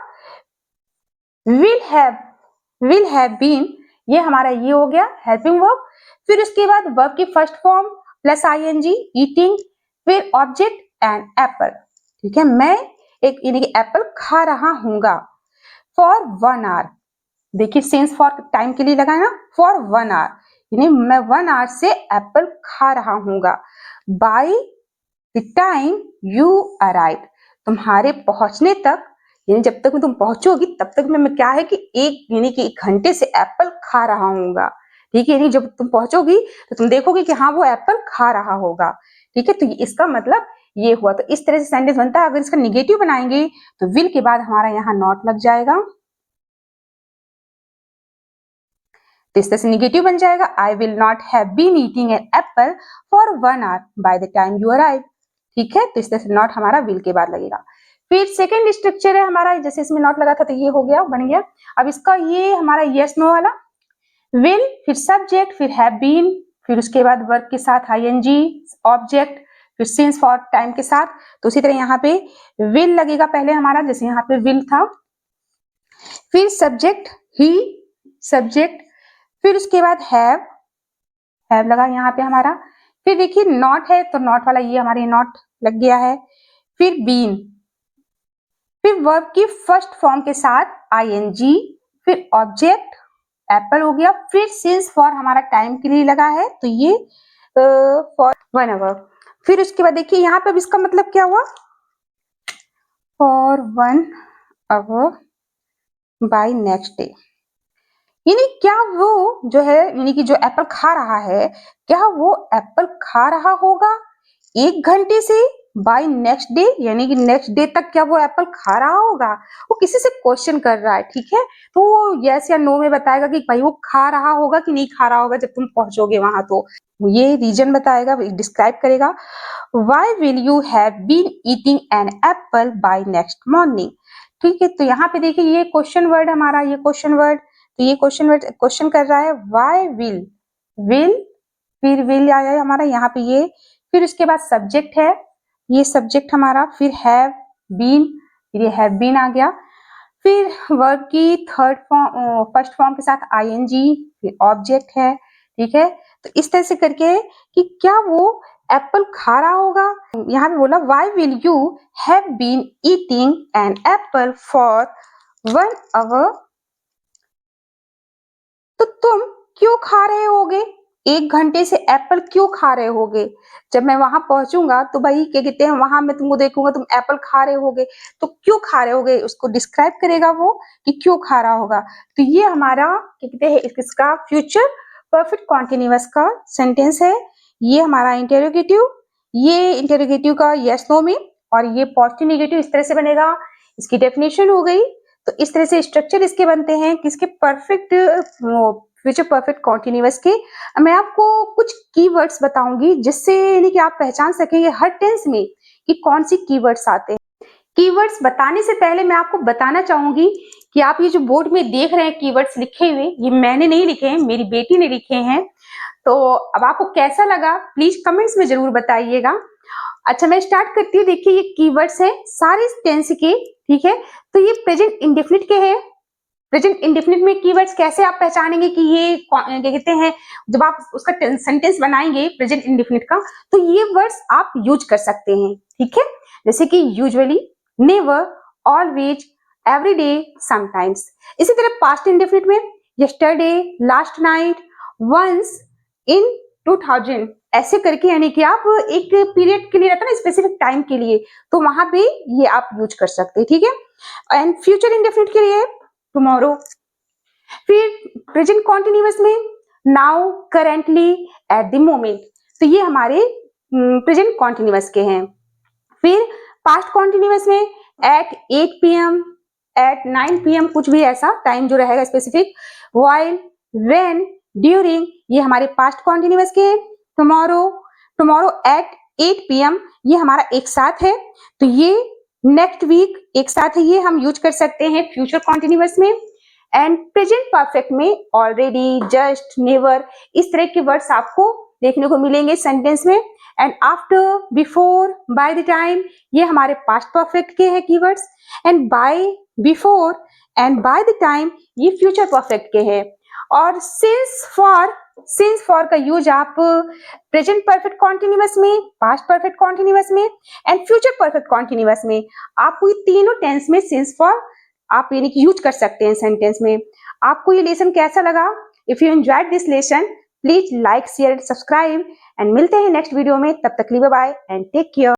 विल हैव बीन ये हमारा ये हो गया हेल्पिंग वर्ब, फिर उसके बाद वर्ब की first form plus ING eating, फिर ऑब्जेक्ट एंड एप्पल। ठीक है, मैं एक यानी कि एप्पल खा रहा हूंगा फॉर 1 आवर। देखिए सिंस फॉर टाइम के लिए लगा है ना, फॉर 1 आवर यानी मैं 1 आवर से एप्पल खा रहा हूंगा। By the time you arrive, तुम्हारे पहुंचने तक यानी जब तक तुम पहुंचोगी तब तक मैं क्या है कि यानी कि 1 घंटे से एप्पल खा रहा हूंगा। ठीक है, यानी जब तुम पहुंचोगी तो तुम देखोगे कि हाँ वो एप्पल खा रहा होगा। ठीक है, तो इसका मतलब ये हुआ। तो इस तरह से सेंटेंस बनता है। अगर इसका निगेटिव बनाएंगे तो विल के बाद हमारा यहाँ नॉट लग जाएगा, तो इस तरह से निगेटिव बन जाएगा, I will not have been eating an apple for 1 hour by the time you arrive. ठीक है, तो इस तरह से नॉट हमारा विल के बाद लगेगा। फिर सेकंड स्ट्रक्चर है हमारा, जैसे इसमें नॉट लगा था तो ये हो गया, बन गया। अब इसका ये हमारा यस नो वाला, विल फिर सब्जेक्ट फिर हैव बीन, फिर उसके बाद वर्ब के साथ आईएनजी, ऑब्जेक्ट, फिर सिंस फॉर टाइम के साथ। तो उसी तरह यहाँ पे विल लगेगा पहले हमारा, जैसे यहाँ पे विल था, फिर सब्जेक्ट ही, सब्जेक्ट, फिर उसके बाद हैव लगा यहाँ पे हमारा, फिर देखिए नॉट है तो नॉट वाला ये हमारे नॉट लग गया है, फिर बीन, फिर वर्ब की फर्स्ट फॉर्म के साथ आईएनजी, फिर ऑब्जेक्ट एप्पल हो गया, फिर सिंस फॉर हमारा टाइम के लिए लगा है तो ये फॉर 1 आवर। फिर उसके बाद देखिए यहाँ पे अब इसका मतलब क्या हुआ, for 1 hour by next day, यानी क्या वो जो है यानी कि जो एप्पल खा रहा है, क्या वो एप्पल खा रहा होगा 1 घंटे से बाय नेक्स्ट डे, यानी कि नेक्स्ट डे तक क्या वो एप्पल खा रहा होगा। वो किसी से क्वेश्चन कर रहा है। ठीक है, तो वो यस या नो में बताएगा कि भाई वो खा रहा होगा कि नहीं खा रहा होगा जब तुम पहुंचोगे वहां, तो ये रीजन बताएगा, डिस्क्राइब करेगा। Why will you have been eating an apple by next morning. ठीक है, तो यहाँ पे देखिए ये क्वेश्चन वर्ड हमारा, ये क्वेश्चन वर्ड, तो ये क्वेश्चन वर्ड क्वेश्चन कर रहा है, वाई विल, फिर विल आया है हमारा यहाँ पे ये, फिर उसके बाद सब्जेक्ट है, ये सब्जेक्ट हमारा, फिर हैव बीन, फिर ये हैव बीन आ गया, फिर वर्ब की थर्ड फॉर्म फर्स्ट फॉर्म के साथ आईएनजी, फिर ऑब्जेक्ट है। ठीक है, तो इस तरह से करके कि क्या वो एप्पल खा रहा होगा। यहाँ पे बोला why will you have been eating an apple for 1 hour, तो तुम क्यों खा रहे होगे 1 घंटे से एप्पल क्यों खा रहे होगे। जब मैं वहां पहुंचूंगा तो भाई क्या कहते हैं, वहां मैं तुमको देखूंगा तुम एप्पल खा रहे होगे, तो क्यों खा रहे होगे उसको डिस्क्राइब करेगा वो कि क्यों खा रहा होगा। तो ये हमारा क्या कहते हैं इसका फ्यूचर परफेक्ट कॉन्टिन्यूअस का सेंटेंस है। ये हमारा इंटेरोगेटिव, ये इंटेरोगेटिव का यस नो में, और ये पॉजिटिव नेगेटिव इस तरह से बनेगा। इसकी डेफिनेशन हो गई। तो इस तरह से स्ट्रक्चर इसके बनते हैं किसके, परफेक्ट फ्यूचर परफेक्ट कॉन्टिन्यूअस के। मैं आपको कुछ कीवर्ड्स बताऊंगी जिससे यानी कि आप पहचान सकेंगे हर टेंस में कि कौन सी कीवर्ड्स आते हैं। कीवर्ड्स बताने से पहले मैं आपको बताना चाहूंगी कि आप ये जो बोर्ड में देख रहे हैं कीवर्ड्स लिखे हुए, ये मैंने नहीं लिखे हैं, मेरी बेटी ने लिखे हैं। तो अब आपको कैसा लगा प्लीज कमेंट्स में जरूर बताइएगा। अच्छा मैं स्टार्ट करती हूँ। देखिए ये कीवर्ड्स हैं सारे टेंस के। ठीक है, तो ये प्रेजेंट इंडेफिनिट के हैं। प्रेजेंट इंडेफिनिट में कीवर्ड्स कैसे आप पहचानेंगे कि ये क्या कहते हैं, जब आप उसका सेंटेंस बनाएंगे प्रेजेंट इंडेफिनिट का, तो ये वर्ड्स आप यूज कर सकते हैं। ठीक है, जैसे कि usually, never, always, everyday, sometimes. इसी तरह पास्ट इंडेफिनिट में यस्टरडे, लास्ट नाइट, वंस, इन 2000, ऐसे करके यानी कि आप एक पीरियड के लिए रहता है ना, स्पेसिफिक टाइम के लिए, तो वहां पे ये आप यूज कर सकते हैं। ठीक है, एंड फ्यूचर इंडेफिनिट के लिए टुमारो। फिर प्रेजेंट कॉन्टिन्यूअस में now, currently, at the moment, तो ये हमारे प्रेजेंट कॉन्टिन्यूअस के हैं। फिर पास्ट कॉन्टिन्यूअस में एट 8 PM, एट 9 PM, कुछ भी ऐसा टाइम जो रहेगा स्पेसिफिक, व्हाइल, व्हेन, ड्यूरिंग ये हमारे पास्ट कॉन्टिन्यूअस के हैं। टुमारो, टुमारो एट 8 PM ये हमारा एक साथ है, तो ये नेक्स्ट वीक एक साथ है, ये हम यूज कर सकते हैं फ्यूचर कॉन्टिन्यूअस में। एंड प्रेजेंट परफेक्ट में ऑलरेडी, जस्ट, नेवर इस तरह के वर्ड्स आपको देखने को मिलेंगे सेंटेंस में। And after, before, by the time ये हमारे पास्ट परफेक्ट के हैं keywords. And by, before and by the time ये फ्यूचर परफेक्ट के हैं। और सिंस फॉर का यूज आप प्रेजेंट परफेक्ट कॉन्टिन्यूअस में, पास्ट परफेक्ट कॉन्टिन्यूअस में एंड फ्यूचर परफेक्ट कॉन्टिन्यूअस में आपको ये तीनों टेंस में सिंस फॉर आप यानी कि यूज कर सकते हैं सेंटेंस में। आपको ये लेसन कैसा लगा? If you enjoyed this lesson please like, share and subscribe. And मिलते हैं नेक्स्ट वीडियो में, तब तक के लिए bye bye and take care.